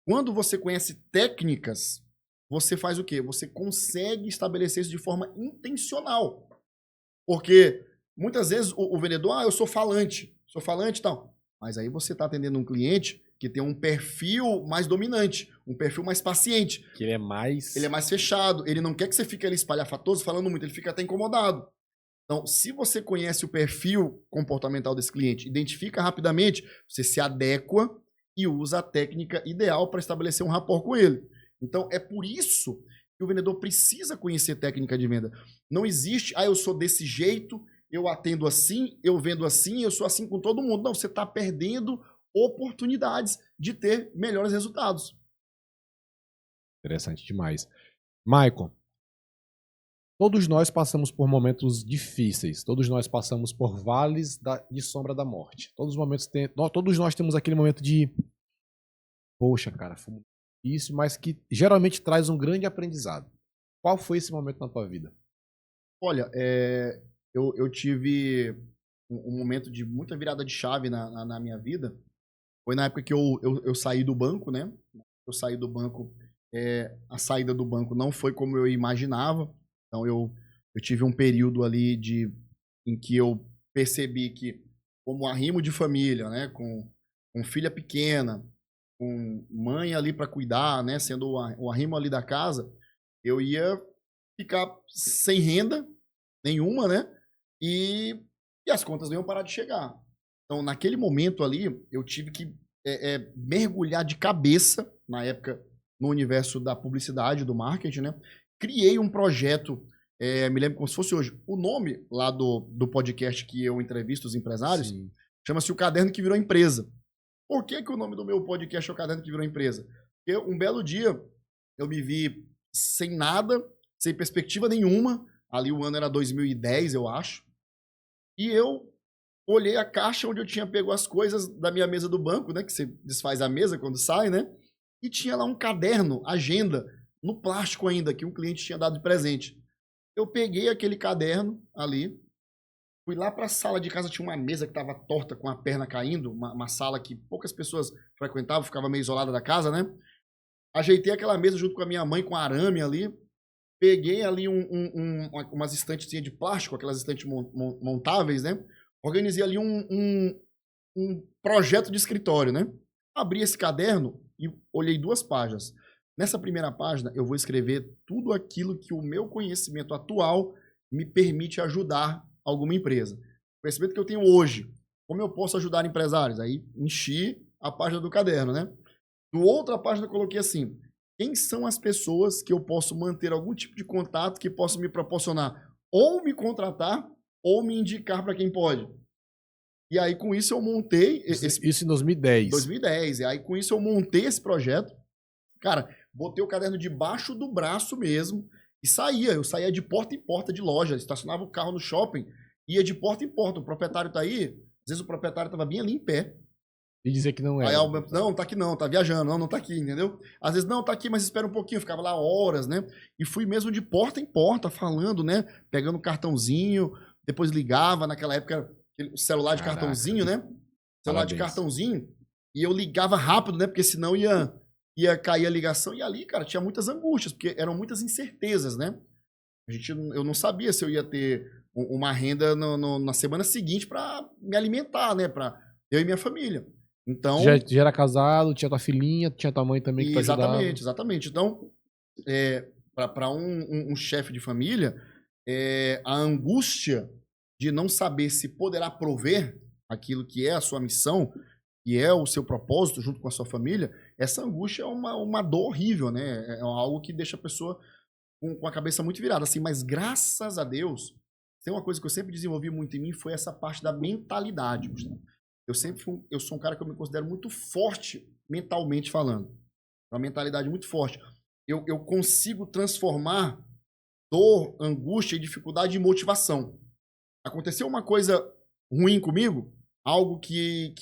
Quando você conhece técnicas, você faz o quê? Você consegue estabelecer isso de forma intencional. Porque muitas vezes o vendedor, eu sou falante e tal. Mas aí você está atendendo um cliente que tem um perfil mais dominante, um perfil mais paciente. Que ele é mais fechado, ele não quer que você fique ali espalhafatoso falando muito, ele fica até incomodado. Então, se você conhece o perfil comportamental desse cliente, identifica rapidamente, você se adequa e usa a técnica ideal para estabelecer um rapport com ele. Então, é por isso que o vendedor precisa conhecer técnica de venda. Não existe, eu sou desse jeito, eu atendo assim, eu vendo assim, eu sou assim com todo mundo. Não, você está perdendo oportunidades de ter melhores resultados. Interessante demais. Maicon, todos nós passamos por momentos difíceis, todos nós passamos por vales de sombra da morte. Todos nós temos aquele momento de, poxa, cara, foi difícil, mas que geralmente traz um grande aprendizado. Qual foi esse momento na tua vida? Olha, eu tive um momento de muita virada de chave na minha vida. Foi na época que eu saí do banco, né? Eu saí do banco, a saída do banco não foi como eu imaginava. Então, eu tive um período ali em que eu percebi que, como arrimo de família, né? Com filha pequena, com mãe ali para cuidar, né? Sendo o arrimo ali da casa, eu ia ficar sem renda nenhuma, né? E as contas não iam parar de chegar. Então, naquele momento ali, eu tive que mergulhar de cabeça, na época, no universo da publicidade, do marketing, né? Criei um projeto, me lembro como se fosse hoje. O nome lá do podcast que eu entrevisto os empresários, chama-se O Caderno que Virou Empresa. Por que o nome do meu podcast é O Caderno que Virou Empresa? Porque um belo dia, eu me vi sem nada, sem perspectiva nenhuma. Ali o ano era 2010, eu acho. E eu olhei a caixa onde eu tinha pego as coisas da minha mesa do banco, né? Que você desfaz a mesa quando sai, né? E tinha lá um caderno, agenda, no plástico ainda, que um cliente tinha dado de presente. Eu peguei aquele caderno ali, fui lá para a sala de casa, tinha uma mesa que estava torta com a perna caindo, uma sala que poucas pessoas frequentavam, ficava meio isolada da casa, né? Ajeitei aquela mesa junto com a minha mãe, com arame ali, peguei ali umas estantes de plástico, aquelas estantes montáveis, né? Organizei ali um projeto de escritório, né? Abri esse caderno e olhei 2 páginas. Nessa primeira página, eu vou escrever tudo aquilo que o meu conhecimento atual me permite ajudar alguma empresa. O conhecimento que eu tenho hoje, como eu posso ajudar empresários? Aí enchi a página do caderno, né? Na outra página eu coloquei assim, quem são as pessoas que eu posso manter algum tipo de contato que possa me proporcionar ou me contratar ou me indicar para quem pode. E aí, com isso, eu montei... Isso em 2010. 2010. E aí, com isso, eu montei esse projeto. Cara, botei o caderno debaixo do braço mesmo e saía. Eu saía de porta em porta de loja, estacionava o carro no shopping, ia de porta em porta. O proprietário tá aí, às vezes o proprietário tava bem ali em pé. E dizer que não é. Aí, não tá aqui não, tá viajando, não tá aqui, entendeu? Às vezes, não, tá aqui, mas espera um pouquinho, eu ficava lá horas, né? E fui mesmo de porta em porta, falando, né? Pegando cartãozinho, depois ligava, naquela época, o celular de cartãozinho, né? Celular de cartãozinho, e eu ligava rápido, né? Porque senão ia cair a ligação, e ali, cara, tinha muitas angústias, porque eram muitas incertezas, né? Eu não sabia se eu ia ter uma renda na semana seguinte para me alimentar, né? Para Eu e minha família. Então, Já era casado, tinha tua filhinha, tinha tua mãe também que te ajudava. exatamente, exatamente. Então, para um chefe de família, a angústia de não saber se poderá prover aquilo que é a sua missão, que é o seu propósito junto com a sua família, essa angústia é uma dor horrível, né? É algo que deixa a pessoa com a cabeça muito virada, assim. Mas graças a Deus, tem uma coisa que eu sempre desenvolvi muito em mim, foi essa parte da mentalidade, Gustavo. Eu sou um cara que eu me considero muito forte mentalmente falando. Uma mentalidade muito forte. Eu consigo transformar dor, angústia e dificuldade em motivação. Aconteceu uma coisa ruim comigo, algo que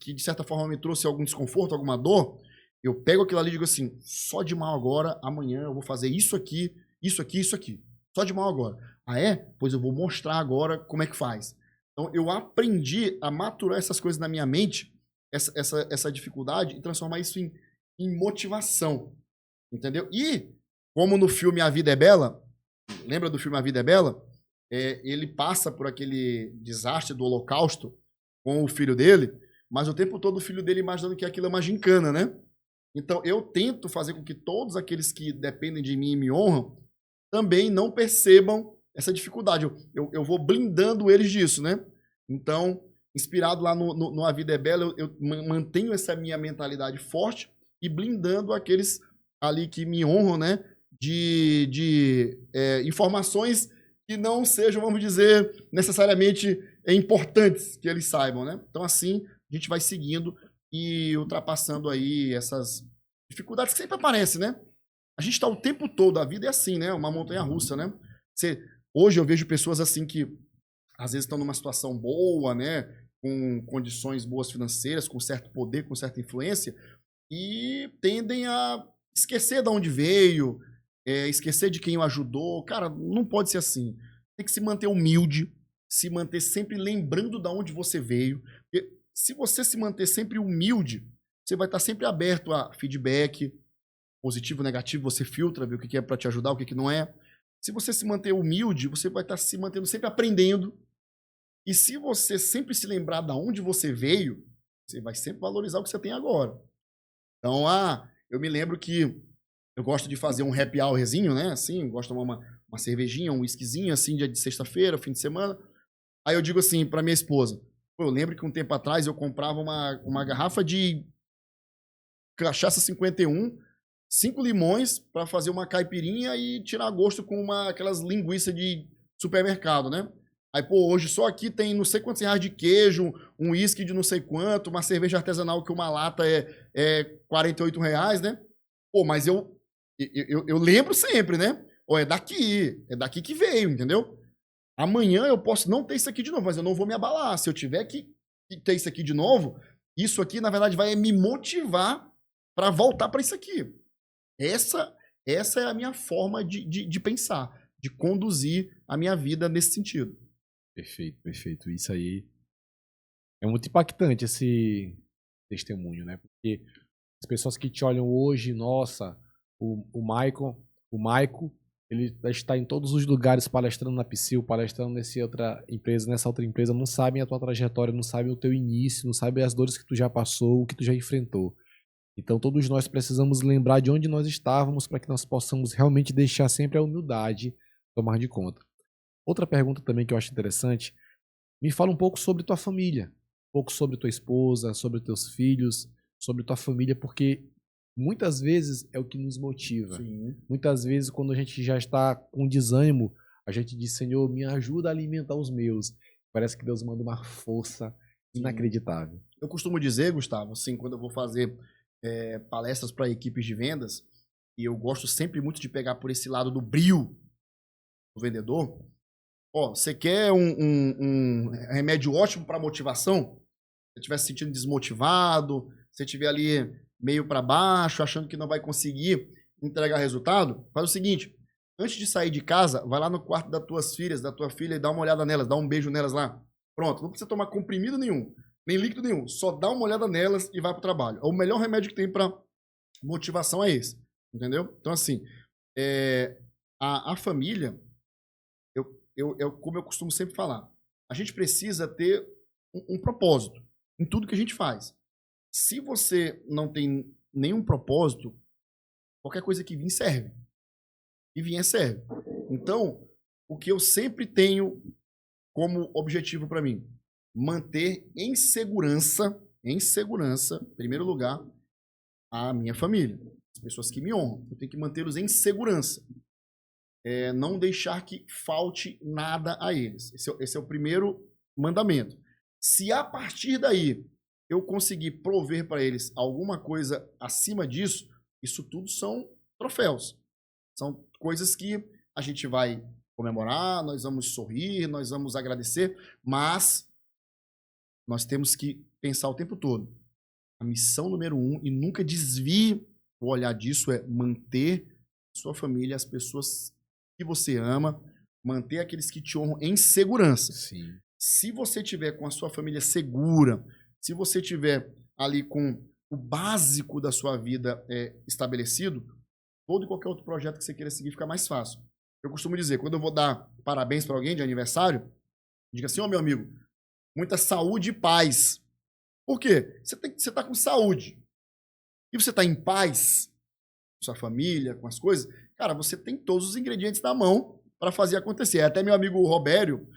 de certa forma me trouxe algum desconforto, alguma dor, eu pego aquilo ali e digo assim, só de mal agora, amanhã eu vou fazer isso aqui, isso aqui, isso aqui. Só de mal agora. Ah, é? Pois eu vou mostrar agora como é que faz. Então, eu aprendi a maturar essas coisas na minha mente, essa dificuldade, e transformar isso em motivação. Entendeu? E, como no filme A Vida é Bela, lembra do filme A Vida é Bela? Ele passa por aquele desastre do Holocausto com o filho dele, mas o tempo todo o filho dele imaginando que aquilo é uma gincana, né? Então, eu tento fazer com que todos aqueles que dependem de mim e me honram também não percebam essa dificuldade. Eu vou blindando eles disso, né? Então, inspirado lá no A Vida é Bela, eu mantenho essa minha mentalidade forte e blindando aqueles ali que me honram, né? De informações que não sejam, vamos dizer, necessariamente importantes que eles saibam, né? Então, assim, a gente vai seguindo e ultrapassando aí essas dificuldades que sempre aparecem, né? A gente está o tempo todo, a vida é assim, né? Uma montanha-russa, né? Hoje eu vejo pessoas assim que às vezes estão numa situação boa, né? Com condições boas financeiras, com certo poder, com certa influência, e tendem a esquecer de onde veio, esquecer de quem o ajudou. Cara, não pode ser assim. Tem que se manter humilde, se manter sempre lembrando de onde você veio. Porque se você se manter sempre humilde, você vai estar sempre aberto a feedback, positivo, negativo, você filtra, vê o que é para te ajudar, o que não é. Se você se manter humilde, você vai estar se mantendo sempre aprendendo. E se você sempre se lembrar de onde você veio, você vai sempre valorizar o que você tem agora. Então, eu me lembro que eu gosto de fazer um happy hourzinho, né? Assim, gosto de tomar uma cervejinha, um whiskyzinho, assim, dia de sexta-feira, fim de semana. Aí eu digo assim para minha esposa, eu lembro que um tempo atrás eu comprava uma garrafa de cachaça 51, 5 limões para fazer uma caipirinha e tirar gosto com aquelas linguiças de supermercado, né? Aí, pô, hoje só aqui tem não sei quantos reais de queijo, um uísque de não sei quanto, uma cerveja artesanal que uma lata é R$ 48, né? Pô, mas eu lembro sempre, né? Ó, é daqui que veio, entendeu? Amanhã eu posso não ter isso aqui de novo, mas eu não vou me abalar. Se eu tiver que ter isso aqui de novo, isso aqui, na verdade, vai me motivar para voltar para isso aqui. Essa é a minha forma de pensar, de conduzir a minha vida nesse sentido. Perfeito, perfeito. Isso aí é muito impactante, esse testemunho, né? Porque as pessoas que te olham hoje, nossa, o Maico, ele está em todos os lugares palestrando na Psyll, palestrando nessa outra empresa, não sabem a tua trajetória, não sabem o teu início, não sabem as dores que tu já passou, o que tu já enfrentou. Então todos nós precisamos lembrar de onde nós estávamos para que nós possamos realmente deixar sempre a humildade tomar de conta. Outra pergunta também que eu acho interessante, me fala um pouco sobre tua família, um pouco sobre tua esposa, sobre teus filhos, sobre tua família, porque muitas vezes é o que nos motiva. Sim. Muitas vezes quando a gente já está com desânimo, a gente diz, Senhor, me ajuda a alimentar os meus. Parece que Deus manda uma força inacreditável. Eu costumo dizer, Gustavo, assim, quando eu vou fazer palestras para equipes de vendas, e eu gosto sempre muito de pegar por esse lado do brio do vendedor. Ó, você quer um remédio ótimo para motivação? Se você estiver se sentindo desmotivado, se você estiver ali meio para baixo, achando que não vai conseguir entregar resultado, faz o seguinte, antes de sair de casa, vai lá no quarto das tuas filhas, da tua filha e dá uma olhada nelas, dá um beijo nelas lá. Pronto, não precisa tomar comprimido nenhum, nem líquido nenhum, só dá uma olhada nelas e vai pro trabalho. O melhor remédio que tem para motivação é esse, entendeu? Então, assim, a família, como eu costumo sempre falar, a gente precisa ter um propósito. em tudo que a gente faz. Se você não tem nenhum propósito, qualquer coisa que vir serve. E vier serve. Então, o que eu sempre tenho como objetivo para mim, manter em segurança, em primeiro lugar, a minha família, as pessoas que me honram. Eu tenho que mantê-los em segurança. Não deixar que falte nada a eles. Esse é o primeiro mandamento. Se a partir daí eu conseguir prover para eles alguma coisa acima disso, isso tudo são troféus. São coisas que a gente vai comemorar, nós vamos sorrir, nós vamos agradecer, mas nós temos que pensar o tempo todo. A missão número 1, e nunca desvie o olhar disso, é manter sua família, as pessoas que você ama, manter aqueles que te honram em segurança. Sim. Se você tiver com a sua família segura, se você tiver ali com o básico da sua vida estabelecido, todo e qualquer outro projeto que você queira seguir fica mais fácil. Eu costumo dizer, quando eu vou dar parabéns para alguém de aniversário, diga assim, meu amigo, muita saúde e paz. Por quê? Você está com saúde e você está em paz com sua família, com as coisas, cara, você tem todos os ingredientes na mão para fazer acontecer. Até meu amigo Robério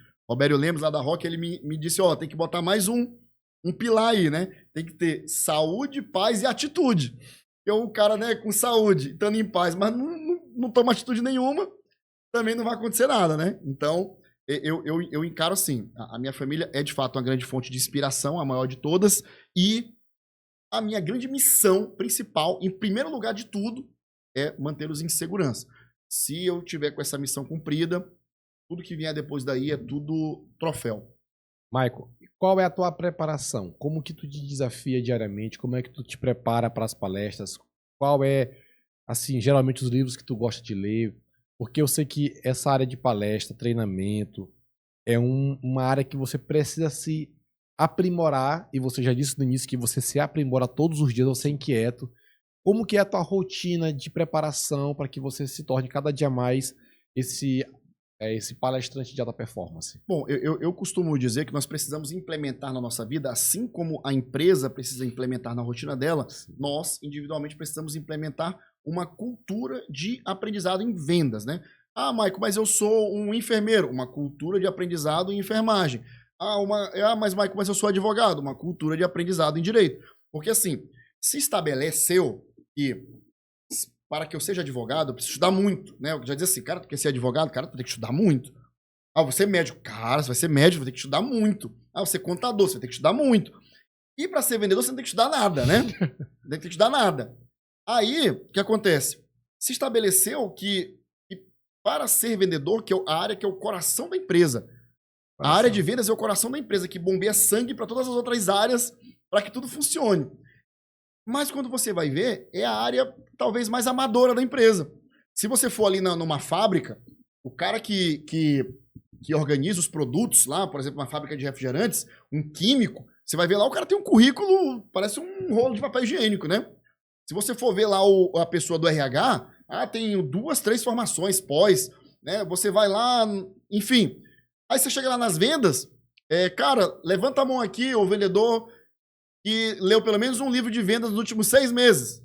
Lemos, lá da Rock, ele me disse, tem que botar mais um pilar aí, né? Tem que ter saúde, paz e atitude. O cara, né, com saúde, estando em paz, mas não toma atitude nenhuma, também não vai acontecer nada, né? Então, eu encaro assim, a minha família é de fato uma grande fonte de inspiração, a maior de todas, e a minha grande missão principal, em primeiro lugar de tudo, é mantê-los em segurança. Se eu tiver com essa missão cumprida, tudo que vier depois daí é tudo troféu. Michael, qual é a tua preparação? Como que tu te desafia diariamente? Como é que tu te prepara para as palestras? Qual é, assim, geralmente os livros que tu gosta de ler? Porque eu sei que essa área de palestra, treinamento, é uma área que você precisa se aprimorar, e você já disse no início que você se aprimora todos os dias, você é inquieto. Como que é a tua rotina de preparação para que você se torne cada dia mais esse palestrante de alta performance? Bom, eu costumo dizer que nós precisamos implementar na nossa vida, assim como a empresa precisa implementar na rotina dela, nós, individualmente, precisamos implementar uma cultura de aprendizado em vendas, né? Ah, Michael, mas eu sou um enfermeiro. Uma cultura de aprendizado em enfermagem. Mas Michael, mas eu sou advogado. Uma cultura de aprendizado em direito. Porque, assim, se estabeleceu que para que eu seja advogado, eu preciso estudar muito, né? Eu já dizia assim, cara, tu quer ser advogado? Cara, tu tem que estudar muito. Ah, você é médico? Cara, você vai ser médico, vai ter que estudar muito. Ah, você é contador, você vai ter que estudar muito. E para ser vendedor, você não tem que estudar nada, né? Não tem que estudar nada. Aí, o que acontece? Se estabeleceu que para ser vendedor, que é a área que é o coração da empresa, a área de vendas é o coração da empresa, que bombeia sangue para todas as outras áreas para que tudo funcione. Mas quando você vai ver, é a área talvez mais amadora da empresa. Se você for ali numa fábrica, o cara que organiza os produtos lá, por exemplo, uma fábrica de refrigerantes, um químico, você vai ver lá, o cara tem um currículo, parece um rolo de papel higiênico, né? Se você for ver lá a pessoa do RH, tem 2, 3 formações pós, né? Você vai lá, enfim. Aí você chega lá nas vendas, cara, levanta a mão aqui, o vendedor que leu pelo menos um livro de vendas nos últimos 6 meses.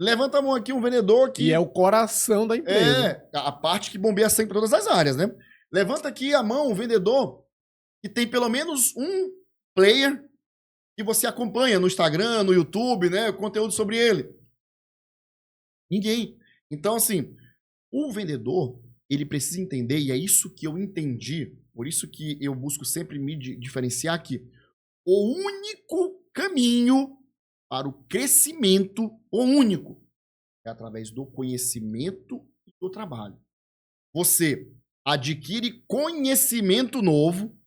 Levanta a mão aqui um vendedor que... E é o coração da empresa. A parte que bombeia sangue para todas as áreas, né? Levanta aqui a mão um vendedor que tem pelo menos um player que você acompanha no Instagram, no YouTube, né? Conteúdo sobre ele. Ninguém. Então, assim, o vendedor, ele precisa entender, e é isso que eu entendi, por isso que eu busco sempre me diferenciar aqui. O único caminho para o crescimento, o único, é através do conhecimento e do trabalho. Você adquire conhecimento novo,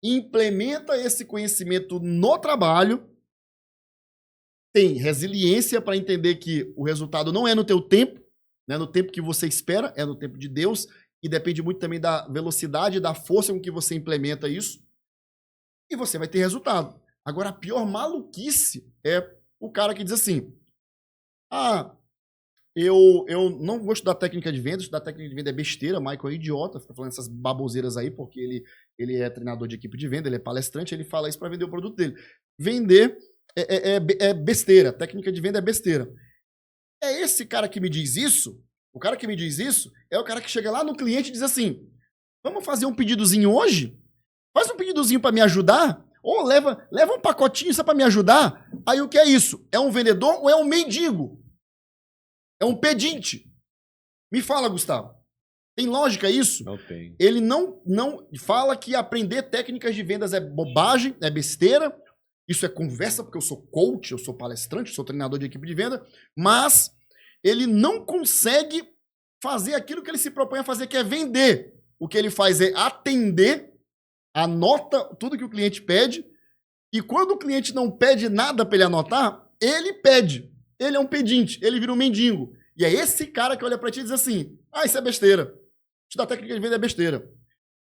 implementa esse conhecimento no trabalho, tem resiliência para entender que o resultado não é no teu tempo, não é no tempo que você espera, é no tempo de Deus, e depende muito também da velocidade e da força com que você implementa isso, e você vai ter resultado. Agora, a pior maluquice é o cara que diz assim, Eu não vou estudar técnica de venda. Estudar técnica de venda é besteira. Michael é idiota, fica falando essas baboseiras aí, porque ele é treinador de equipe de venda, ele é palestrante, ele fala isso para vender o produto dele. Vender é besteira. Técnica de venda é besteira. É esse cara que me diz isso, o cara que me diz isso é o cara que chega lá no cliente e diz assim, vamos fazer um pedidozinho hoje? Faz um pedidozinho para me ajudar? Ou leva um pacotinho só para me ajudar? Aí o que é isso? É um vendedor ou é um mendigo? É um pedinte. Me fala, Gustavo. Tem lógica isso? Não tem. Ele não fala que aprender técnicas de vendas é bobagem, é besteira. Isso é conversa, porque eu sou coach, eu sou palestrante, eu sou treinador de equipe de venda. Mas ele não consegue fazer aquilo que ele se propõe a fazer, que é vender. O que ele faz é atender, anota tudo que o cliente pede. E quando o cliente não pede nada para ele anotar, ele pede. Ele é um pedinte, ele vira um mendigo. E é esse cara que olha para ti e diz assim, isso é besteira. Estudar técnica de venda é besteira.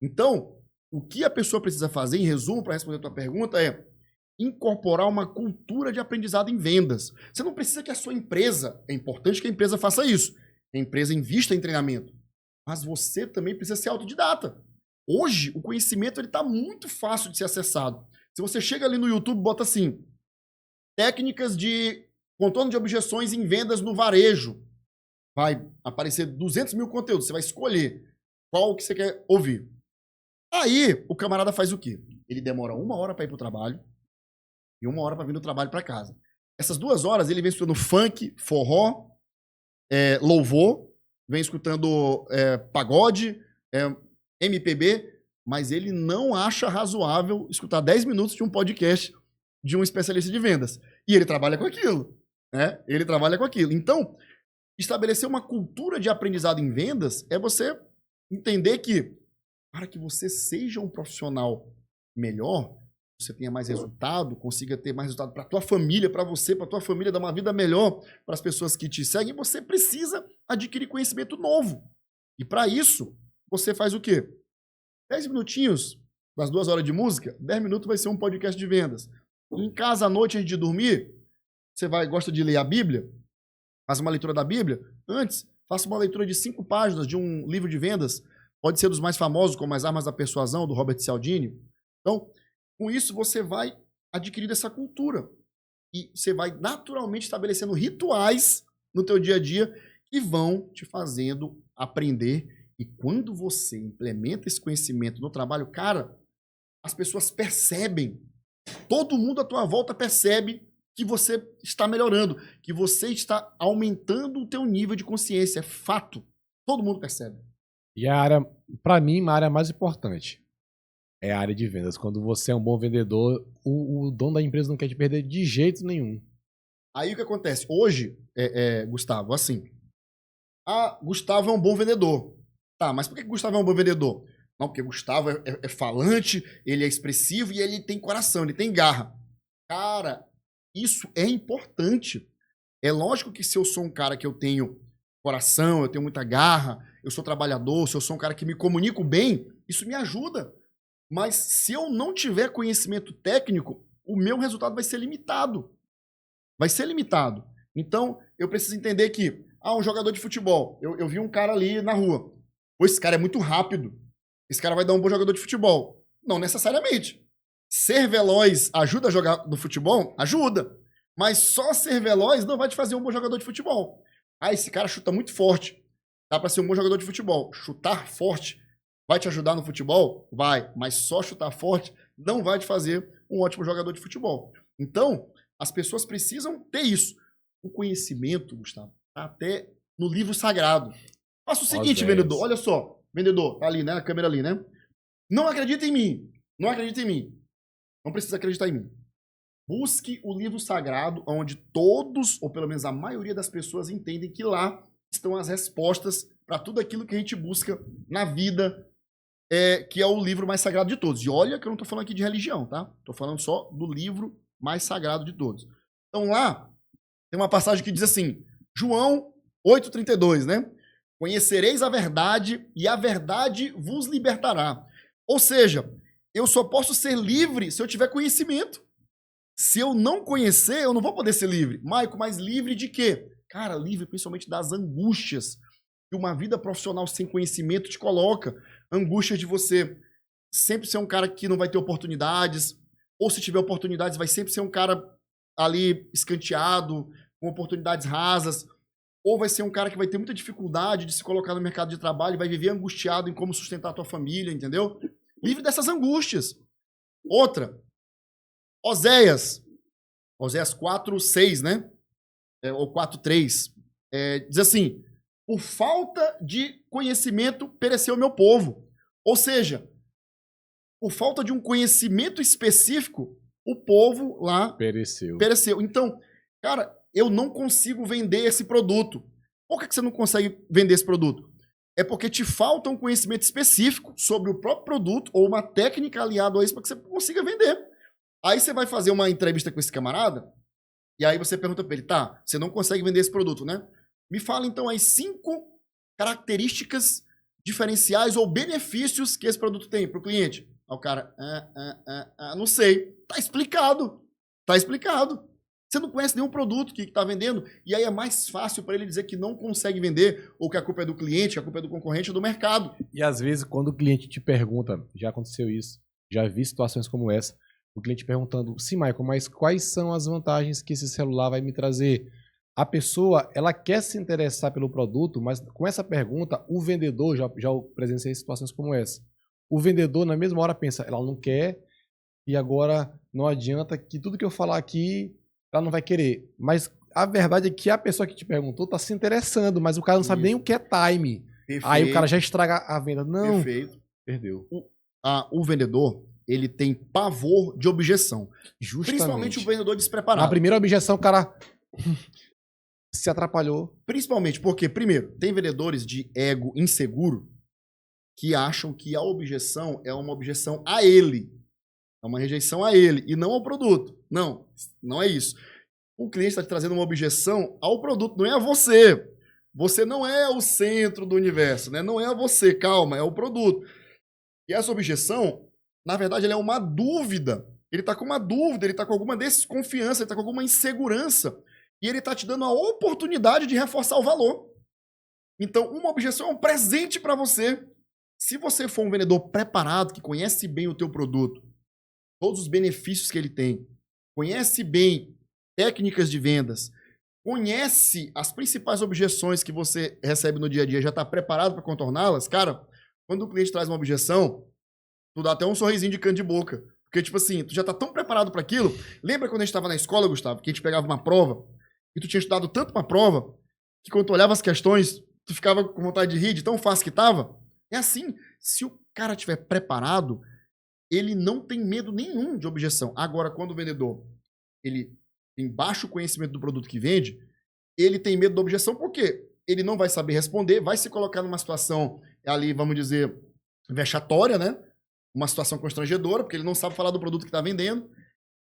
Então, o que a pessoa precisa fazer, em resumo, para responder a tua pergunta, é incorporar uma cultura de aprendizado em vendas. Você não precisa que a sua empresa, é importante que a empresa faça isso, a empresa invista em treinamento, mas você também precisa ser autodidata. Hoje, o conhecimento está muito fácil de ser acessado. Se você chega ali no YouTube, bota assim, técnicas de contorno de objeções em vendas no varejo. Vai aparecer 200 mil conteúdos. Você vai escolher qual que você quer ouvir. Aí, o camarada faz o quê? Ele demora 1 hora para ir para o trabalho e 1 hora para vir do trabalho para casa. Essas 2 horas, ele vem escutando funk, forró, louvor, vem escutando pagode, MPB, mas ele não acha razoável escutar 10 minutos de um podcast de um especialista de vendas. E ele trabalha com aquilo. Né? Ele trabalha com aquilo. Então, estabelecer uma cultura de aprendizado em vendas é você entender que, para que você seja um profissional melhor, você tenha mais resultado, consiga ter mais resultado para a tua família, para você, para a tua família, dar uma vida melhor para as pessoas que te seguem, você precisa adquirir conhecimento novo. E para isso, você faz o quê? 10 minutinhos das 2 horas de música, 10 minutos vai ser um podcast de vendas. Em casa, à noite, antes de dormir, você gosta de ler a Bíblia? Faz uma leitura da Bíblia? Antes, faça uma leitura de 5 páginas de um livro de vendas. Pode ser dos mais famosos, como As Armas da Persuasão, do Robert Cialdini. Então, com isso, você vai adquirindo essa cultura. E você vai naturalmente estabelecendo rituais no teu dia a dia que vão te fazendo aprender. E quando você implementa esse conhecimento no trabalho, cara, as pessoas percebem. Todo mundo à tua volta percebe que você está melhorando, que você está aumentando o teu nível de consciência. É fato. Todo mundo percebe. E a área, para mim, a área mais importante é a área de vendas. Quando você é um bom vendedor, o dono da empresa não quer te perder de jeito nenhum. Aí o que acontece? Hoje, Gustavo, assim, Gustavo é um bom vendedor. Tá, mas por que Gustavo é um bom vendedor? Não, porque Gustavo é falante, ele é expressivo e ele tem coração, ele tem garra. Cara, isso é importante. É lógico que se eu sou um cara que eu tenho coração, eu tenho muita garra, eu sou trabalhador, se eu sou um cara que me comunico bem, isso me ajuda. Mas se eu não tiver conhecimento técnico, o meu resultado vai ser limitado. Vai ser limitado. Então, eu preciso entender que, um jogador de futebol, eu vi um cara ali na rua. Pô, esse cara é muito rápido. Esse cara vai dar um bom jogador de futebol. Não necessariamente. Ser veloz ajuda a jogar no futebol? Ajuda. Mas só ser veloz não vai te fazer um bom jogador de futebol. Esse cara chuta muito forte. Dá pra ser um bom jogador de futebol. Chutar forte vai te ajudar no futebol? Vai. Mas só chutar forte não vai te fazer um ótimo jogador de futebol. Então, as pessoas precisam ter isso. O conhecimento, Gustavo, tá até no livro sagrado. Faça o seguinte, vendedor. Olha só. Vendedor, tá ali, né? A câmera ali, né? Não acredita em mim. Não acredita em mim. Não precisa acreditar em mim. Busque o livro sagrado, onde todos, ou pelo menos a maioria das pessoas, entendem que lá estão as respostas para tudo aquilo que a gente busca na vida, que é o livro mais sagrado de todos. E olha que eu não estou falando aqui de religião, tá? Estou falando só do livro mais sagrado de todos. Então lá, tem uma passagem que diz assim, João 8,32, né? Conhecereis a verdade e a verdade vos libertará. Ou seja, eu só posso ser livre se eu tiver conhecimento. Se eu não conhecer, eu não vou poder ser livre. Maico, mas livre de quê? Cara, livre principalmente das angústias que uma vida profissional sem conhecimento te coloca. Angústia de você sempre ser um cara que não vai ter oportunidades, ou se tiver oportunidades, vai sempre ser um cara ali escanteado, com oportunidades rasas, ou vai ser um cara que vai ter muita dificuldade de se colocar no mercado de trabalho e vai viver angustiado em como sustentar a tua família, entendeu? Livre dessas angústias. Outra, Oséias 4:6, né? Ou 4:3. Diz assim, por falta de conhecimento pereceu o meu povo. Ou seja, por falta de um conhecimento específico, o povo lá pereceu. Então, cara, eu não consigo vender esse produto. Por que você não consegue vender esse produto? É porque te falta um conhecimento específico sobre o próprio produto ou uma técnica aliada a isso para que você consiga vender. Aí você vai fazer uma entrevista com esse camarada e aí você pergunta para ele, tá, você não consegue vender esse produto, né? Me fala então as 5 características diferenciais ou benefícios que esse produto tem para o cliente. Aí o cara, não sei. Tá explicado. Tá explicado. Você não conhece nenhum produto que está vendendo, e aí é mais fácil para ele dizer que não consegue vender, ou que a culpa é do cliente, que a culpa é do concorrente ou do mercado. E às vezes, quando o cliente te pergunta, já aconteceu isso, já vi situações como essa, o cliente perguntando, sim, Michael, mas quais são as vantagens que esse celular vai me trazer? A pessoa, ela quer se interessar pelo produto, mas com essa pergunta, o vendedor, já presenciei situações como essa, o vendedor na mesma hora pensa, ela não quer, e agora não adianta que tudo que eu falar aqui, ela não vai querer. Mas a verdade é que a pessoa que te perguntou está se interessando, mas o cara não sabe nem o que é time. Perfeito. Aí o cara já estraga a venda. Não, perfeito. Perdeu. O vendedor, ele tem pavor de objeção. Justamente. Principalmente o vendedor despreparado. Na primeira objeção, o cara se atrapalhou. Principalmente porque, primeiro, tem vendedores de ego inseguro que acham que a objeção é uma objeção a ele. É uma rejeição a ele e não ao produto. Não, não é isso. O cliente está te trazendo uma objeção ao produto, não é a você. Você não é o centro do universo, né? Não é a você, calma, é o produto. E essa objeção, na verdade, ela é uma dúvida. Ele está com uma dúvida, ele está com alguma desconfiança, ele está com alguma insegurança. E ele está te dando a oportunidade de reforçar o valor. Então, uma objeção é um presente para você. Se você for um vendedor preparado, que conhece bem o teu produto, todos os benefícios que ele tem, conhece bem técnicas de vendas, conhece as principais objeções que você recebe no dia a dia, já está preparado para contorná-las, cara, quando o cliente traz uma objeção, tu dá até um sorrisinho de canto de boca. Porque, tipo assim, tu já tá tão preparado para aquilo. Lembra quando a gente estava na escola, Gustavo, que a gente pegava uma prova e tu tinha estudado tanto uma prova que quando tu olhava as questões, tu ficava com vontade de rir de tão fácil que tava? É assim, se o cara estiver preparado, ele não tem medo nenhum de objeção. Agora, quando o vendedor ele tem baixo conhecimento do produto que vende, ele tem medo da objeção porque ele não vai saber responder, vai se colocar numa situação ali, vamos dizer, vexatória, né? Uma situação constrangedora, porque ele não sabe falar do produto que está vendendo.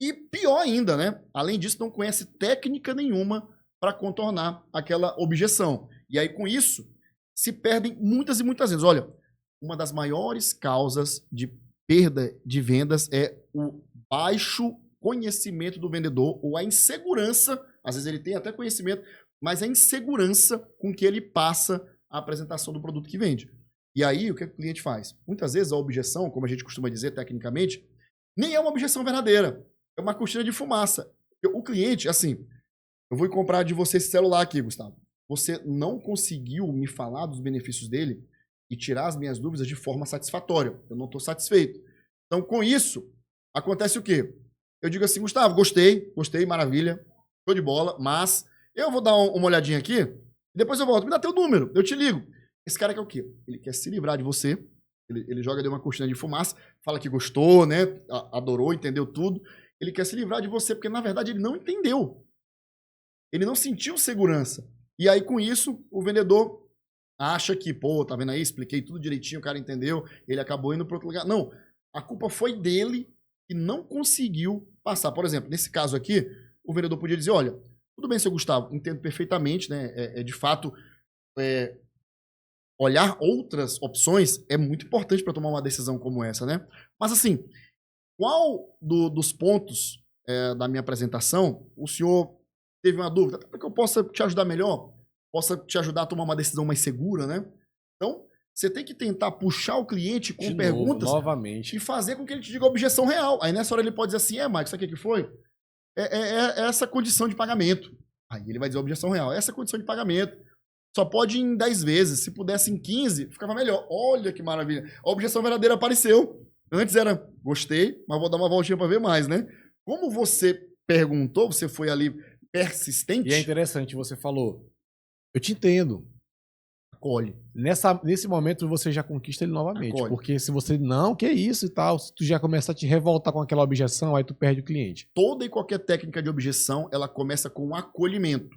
E pior ainda, né? Além disso, não conhece técnica nenhuma para contornar aquela objeção. E aí, com isso, se perdem muitas e muitas vezes. Olha, uma das maiores causas de perda de vendas é o baixo conhecimento do vendedor ou a insegurança, às vezes ele tem até conhecimento, mas a insegurança com que ele passa a apresentação do produto que vende. E aí, o que o cliente faz? Muitas vezes a objeção, como a gente costuma dizer tecnicamente, nem é uma objeção verdadeira, é uma cortina de fumaça. O cliente, assim, eu vou comprar de você esse celular aqui, Gustavo. Você não conseguiu me falar dos benefícios dele e tirar as minhas dúvidas de forma satisfatória. Eu não estou satisfeito. Então, com isso, acontece o quê? Eu digo assim, Gustavo, gostei, maravilha, show de bola, mas eu vou dar uma olhadinha aqui e depois eu volto. Me dá teu número, eu te ligo. Esse cara quer o quê? Ele quer se livrar de você, ele joga ali uma cortina de fumaça, fala que gostou, né? Adorou, entendeu tudo. Ele quer se livrar de você porque, na verdade, ele não entendeu. Ele não sentiu segurança. E aí, com isso, o vendedor acha que, pô, tá vendo aí? Expliquei tudo direitinho, o cara entendeu, ele acabou indo para outro lugar. Não, a culpa foi dele e não conseguiu passar. Por exemplo, nesse caso aqui, o vendedor podia dizer, olha, tudo bem, seu Gustavo, entendo perfeitamente, né? De fato, olhar outras opções é muito importante para tomar uma decisão como essa, né? Mas assim, qual dos pontos da minha apresentação o senhor teve uma dúvida, até para que eu possa te ajudar melhor, possa te ajudar a tomar uma decisão mais segura, né? Então, você tem que tentar puxar o cliente com perguntas novamente, e fazer com que ele te diga a objeção real. Aí nessa hora ele pode dizer assim, Mike, sabe o que foi? É essa condição de pagamento. Aí ele vai dizer a objeção real. Essa condição de pagamento só pode ir em 10 vezes. Se pudesse em 15, ficava melhor. Olha que maravilha. A objeção verdadeira apareceu. Antes era, gostei, mas vou dar uma voltinha para ver mais, né? Como você perguntou, você foi ali persistente. E é interessante, você falou, eu te entendo. Acolhe. Nesse momento você já conquista ele novamente. Acolhe. Porque se você, não, que isso e tal, se tu já começa a te revoltar com aquela objeção, aí tu perde o cliente. Toda e qualquer técnica de objeção, ela começa com um acolhimento.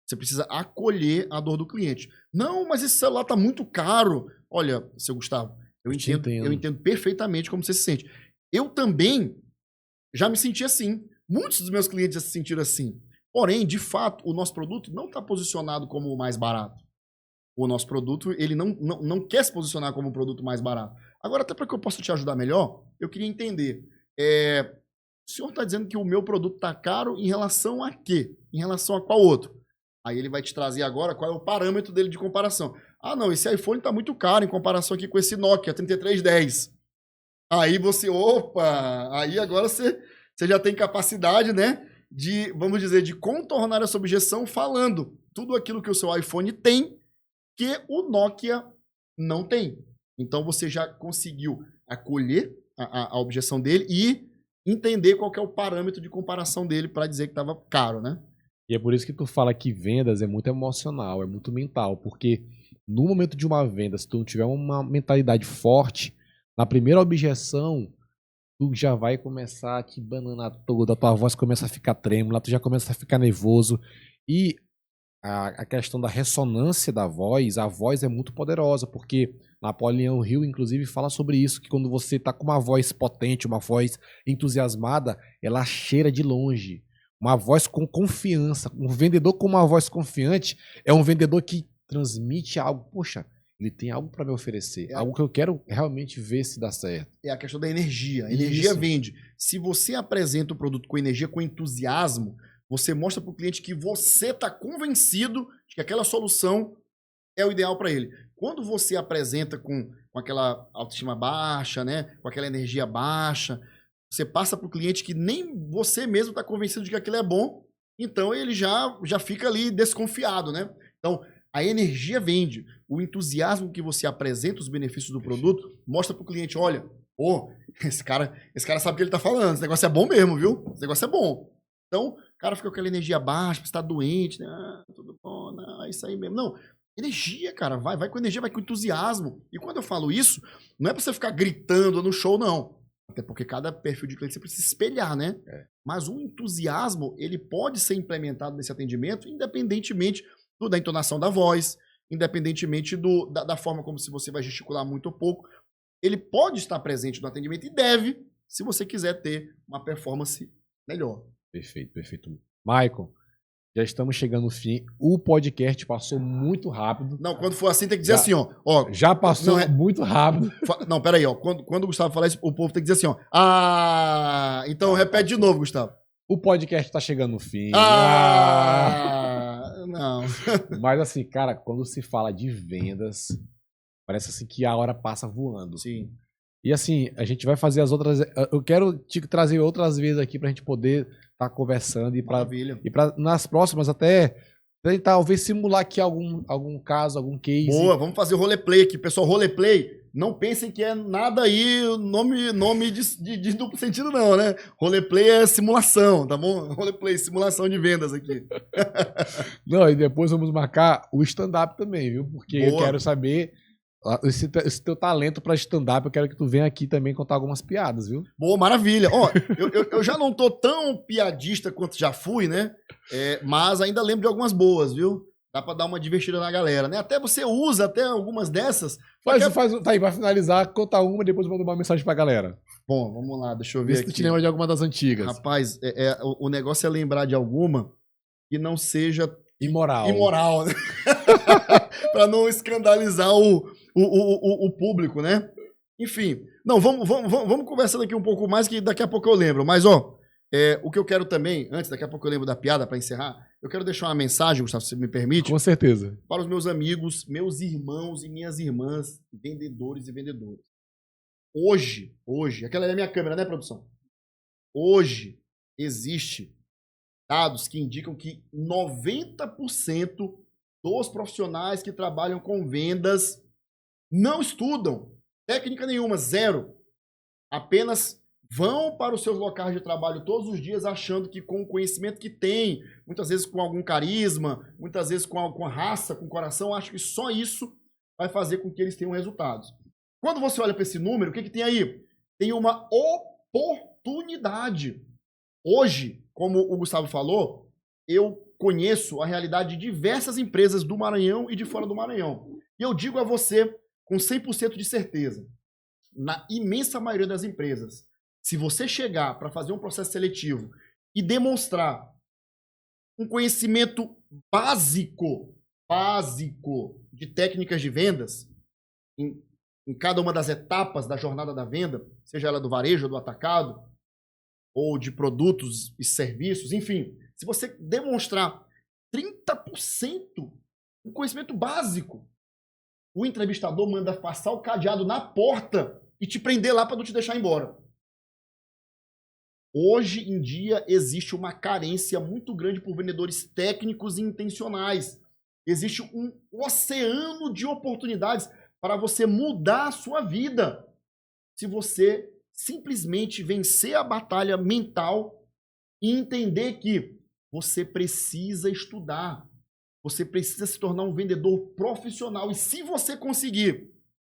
Você precisa acolher a dor do cliente. Não, mas esse celular tá muito caro. Olha, seu Gustavo, eu entendo perfeitamente como você se sente. Eu também já me senti assim. Muitos dos meus clientes já se sentiram assim. Porém, de fato, o nosso produto não está posicionado como o mais barato. O nosso produto, ele não quer se posicionar como o produto mais barato. Agora, até para que eu possa te ajudar melhor, eu queria entender. O senhor está dizendo que o meu produto está caro em relação a quê? Em relação a qual outro? Aí ele vai te trazer agora qual é o parâmetro dele de comparação. Ah, não, esse iPhone está muito caro em comparação aqui com esse Nokia 3310. Aí você, aí agora você já tem capacidade, né, de, vamos dizer, de contornar essa objeção falando tudo aquilo que o seu iPhone tem que o Nokia não tem. Então você já conseguiu acolher a objeção dele e entender qual que é o parâmetro de comparação dele para dizer que estava caro, né? E é por isso que tu fala que vendas é muito emocional, é muito mental, porque no momento de uma venda, se tu não tiver uma mentalidade forte, na primeira objeção, tu já vai começar a te bananar toda, a tua voz começa a ficar trêmula, tu já começa a ficar nervoso. E a questão da ressonância da voz, a voz é muito poderosa, porque Napoleão Hill, inclusive, fala sobre isso, que quando você tá com uma voz potente, uma voz entusiasmada, ela cheira de longe. Uma voz com confiança. Um vendedor com uma voz confiante é um vendedor que transmite algo. Poxa, ele tem algo para me oferecer. Algo que eu quero realmente ver se dá certo. É a questão da energia. A energia vende. Se você apresenta o produto com energia, com entusiasmo, você mostra para o cliente que você está convencido de que aquela solução é o ideal para ele. Quando você apresenta com aquela autoestima baixa, né, com aquela energia baixa, você passa para o cliente que nem você mesmo está convencido de que aquilo é bom, então ele já fica ali desconfiado, né? Então, a energia vende. O entusiasmo que você apresenta os benefícios do produto mostra para o cliente, olha, esse cara sabe o que ele está falando, esse negócio é bom mesmo, viu? Esse negócio é bom. Então, o cara fica com aquela energia baixa, está doente, né? Tudo bom, não, é isso aí mesmo. Não, energia, cara, vai com energia, vai com entusiasmo. E quando eu falo isso, não é para você ficar gritando no show, não. Até porque cada perfil de cliente você precisa espelhar, né? Mas o entusiasmo, ele pode ser implementado nesse atendimento, independentemente da entonação da voz, independentemente da forma como se você vai gesticular muito ou pouco. Ele pode estar presente no atendimento e deve, se você quiser ter uma performance melhor. Perfeito, perfeito. Michael, já estamos chegando no fim. O podcast passou muito rápido. Não, quando for assim, tem que dizer assim, ó. Já passou muito rápido. Não, peraí, ó. Quando o Gustavo falar isso, o povo tem que dizer assim, ó. Ah, então repete de novo, Gustavo. O podcast tá chegando no fim. Não. Mas assim, cara, quando se fala de vendas, parece assim que a hora passa voando. Sim. E assim, a gente vai fazer as outras... Eu quero te trazer outras vezes aqui pra gente poder estar conversando e para nas próximas até tentar talvez simular aqui algum caso, algum case. Boa, vamos fazer o roleplay aqui. Pessoal, roleplay, não pensem que é nada aí, nome de duplo sentido não, né? Roleplay é simulação, tá bom? Roleplay, simulação de vendas aqui. Não, e depois vamos marcar o stand-up também, viu? Porque eu quero saber... Esse teu talento pra stand-up, eu quero que tu venha aqui também contar algumas piadas, viu? Boa, maravilha. Ó, eu já não tô tão piadista quanto já fui, né? Mas ainda lembro de algumas boas, viu? Dá pra dar uma divertida na galera, né? Até você usa até algumas dessas. Tá aí, vai finalizar, conta uma e depois manda uma mensagem pra galera. Bom, vamos lá, deixa eu ver aqui. Se tu te lembra de alguma das antigas. Rapaz, o negócio é lembrar de alguma que não seja... Imoral, né? Pra não escandalizar o público, né? Enfim, não, vamos conversando aqui um pouco mais, que daqui a pouco eu lembro. Mas, ó, o que eu quero também, daqui a pouco eu lembro da piada pra encerrar, Eu quero deixar uma mensagem, Gustavo, se você me permite. Com certeza. Para os meus amigos, meus irmãos e minhas irmãs, vendedores e vendedoras. Hoje, aquela é a minha câmera, né, produção? Hoje, existe dados que indicam que 90% dos profissionais que trabalham com vendas não estudam técnica nenhuma, zero. Apenas vão para os seus locais de trabalho todos os dias achando que com o conhecimento que tem, muitas vezes com algum carisma, muitas vezes com a raça, com o coração, acho que só isso vai fazer com que eles tenham resultados. Quando você olha para esse número, o que tem aí? Tem uma oportunidade. Hoje, como o Gustavo falou, eu conheço a realidade de diversas empresas do Maranhão e de fora do Maranhão. E eu digo a você com 100% de certeza, na imensa maioria das empresas, se você chegar para fazer um processo seletivo e demonstrar um conhecimento básico de técnicas de vendas, em cada uma das etapas da jornada da venda, seja ela do varejo, do atacado, ou de produtos e serviços, enfim, se você demonstrar 30% um conhecimento básico, o entrevistador manda passar o cadeado na porta e te prender lá para não te deixar embora. Hoje em dia existe uma carência muito grande por vendedores técnicos e intencionais. Existe um oceano de oportunidades para você mudar a sua vida. Se você simplesmente vencer a batalha mental e entender que você precisa estudar. Você precisa se tornar um vendedor profissional. E se você conseguir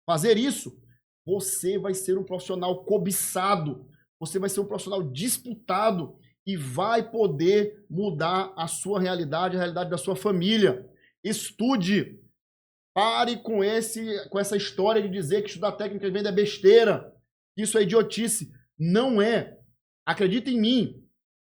fazer isso, você vai ser um profissional cobiçado. Você vai ser um profissional disputado e vai poder mudar a sua realidade, a realidade da sua família. Estude. Pare com essa história de dizer que estudar técnica de venda é besteira. Isso é idiotice. Não é. Acredita em mim.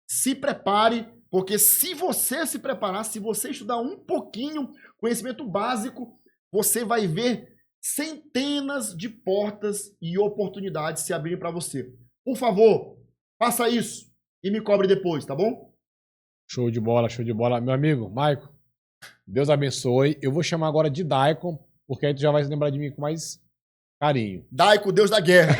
Se prepare, porque se você se preparar, se você estudar um pouquinho, conhecimento básico, você vai ver centenas de portas e oportunidades se abrirem para você. Por favor, faça isso e me cobre depois, tá bom? Show de bola, show de bola. Meu amigo, Maico, Deus abençoe. Eu vou chamar agora de Daikon, porque aí tu já vai se lembrar de mim com mais carinho. Daikon, Deus da guerra.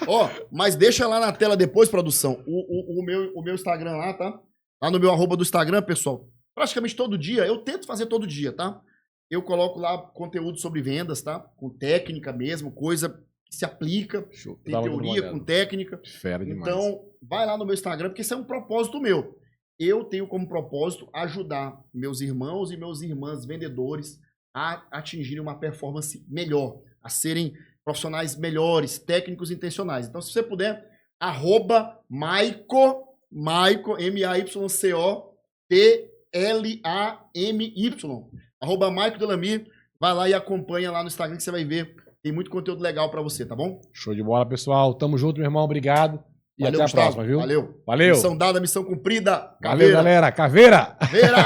Ó, mas deixa lá na tela depois, produção, o meu Instagram lá, tá? Lá no meu @ do Instagram, pessoal. Praticamente todo dia, eu tento fazer todo dia, tá? Eu coloco lá conteúdo sobre vendas, tá? Com técnica mesmo, coisa que se aplica. Show. Tem teoria com técnica. Fera demais. Então, vai lá no meu Instagram, porque isso é um propósito meu. Eu tenho como propósito ajudar meus irmãos e minhas irmãs vendedores a atingirem uma performance melhor, a serem profissionais melhores, técnicos intencionais. Então, se você puder, @Maico, MaicoDlamy, @Maico Delamy, vai lá e acompanha lá no Instagram que você vai ver. Tem muito conteúdo legal pra você, tá bom? Show de bola, pessoal. Tamo junto, meu irmão. Obrigado. E Valeu, até a Gustavo. próxima, viu? Valeu. Valeu. Missão dada, missão cumprida. Valeu, galera. Caveira! Caveira!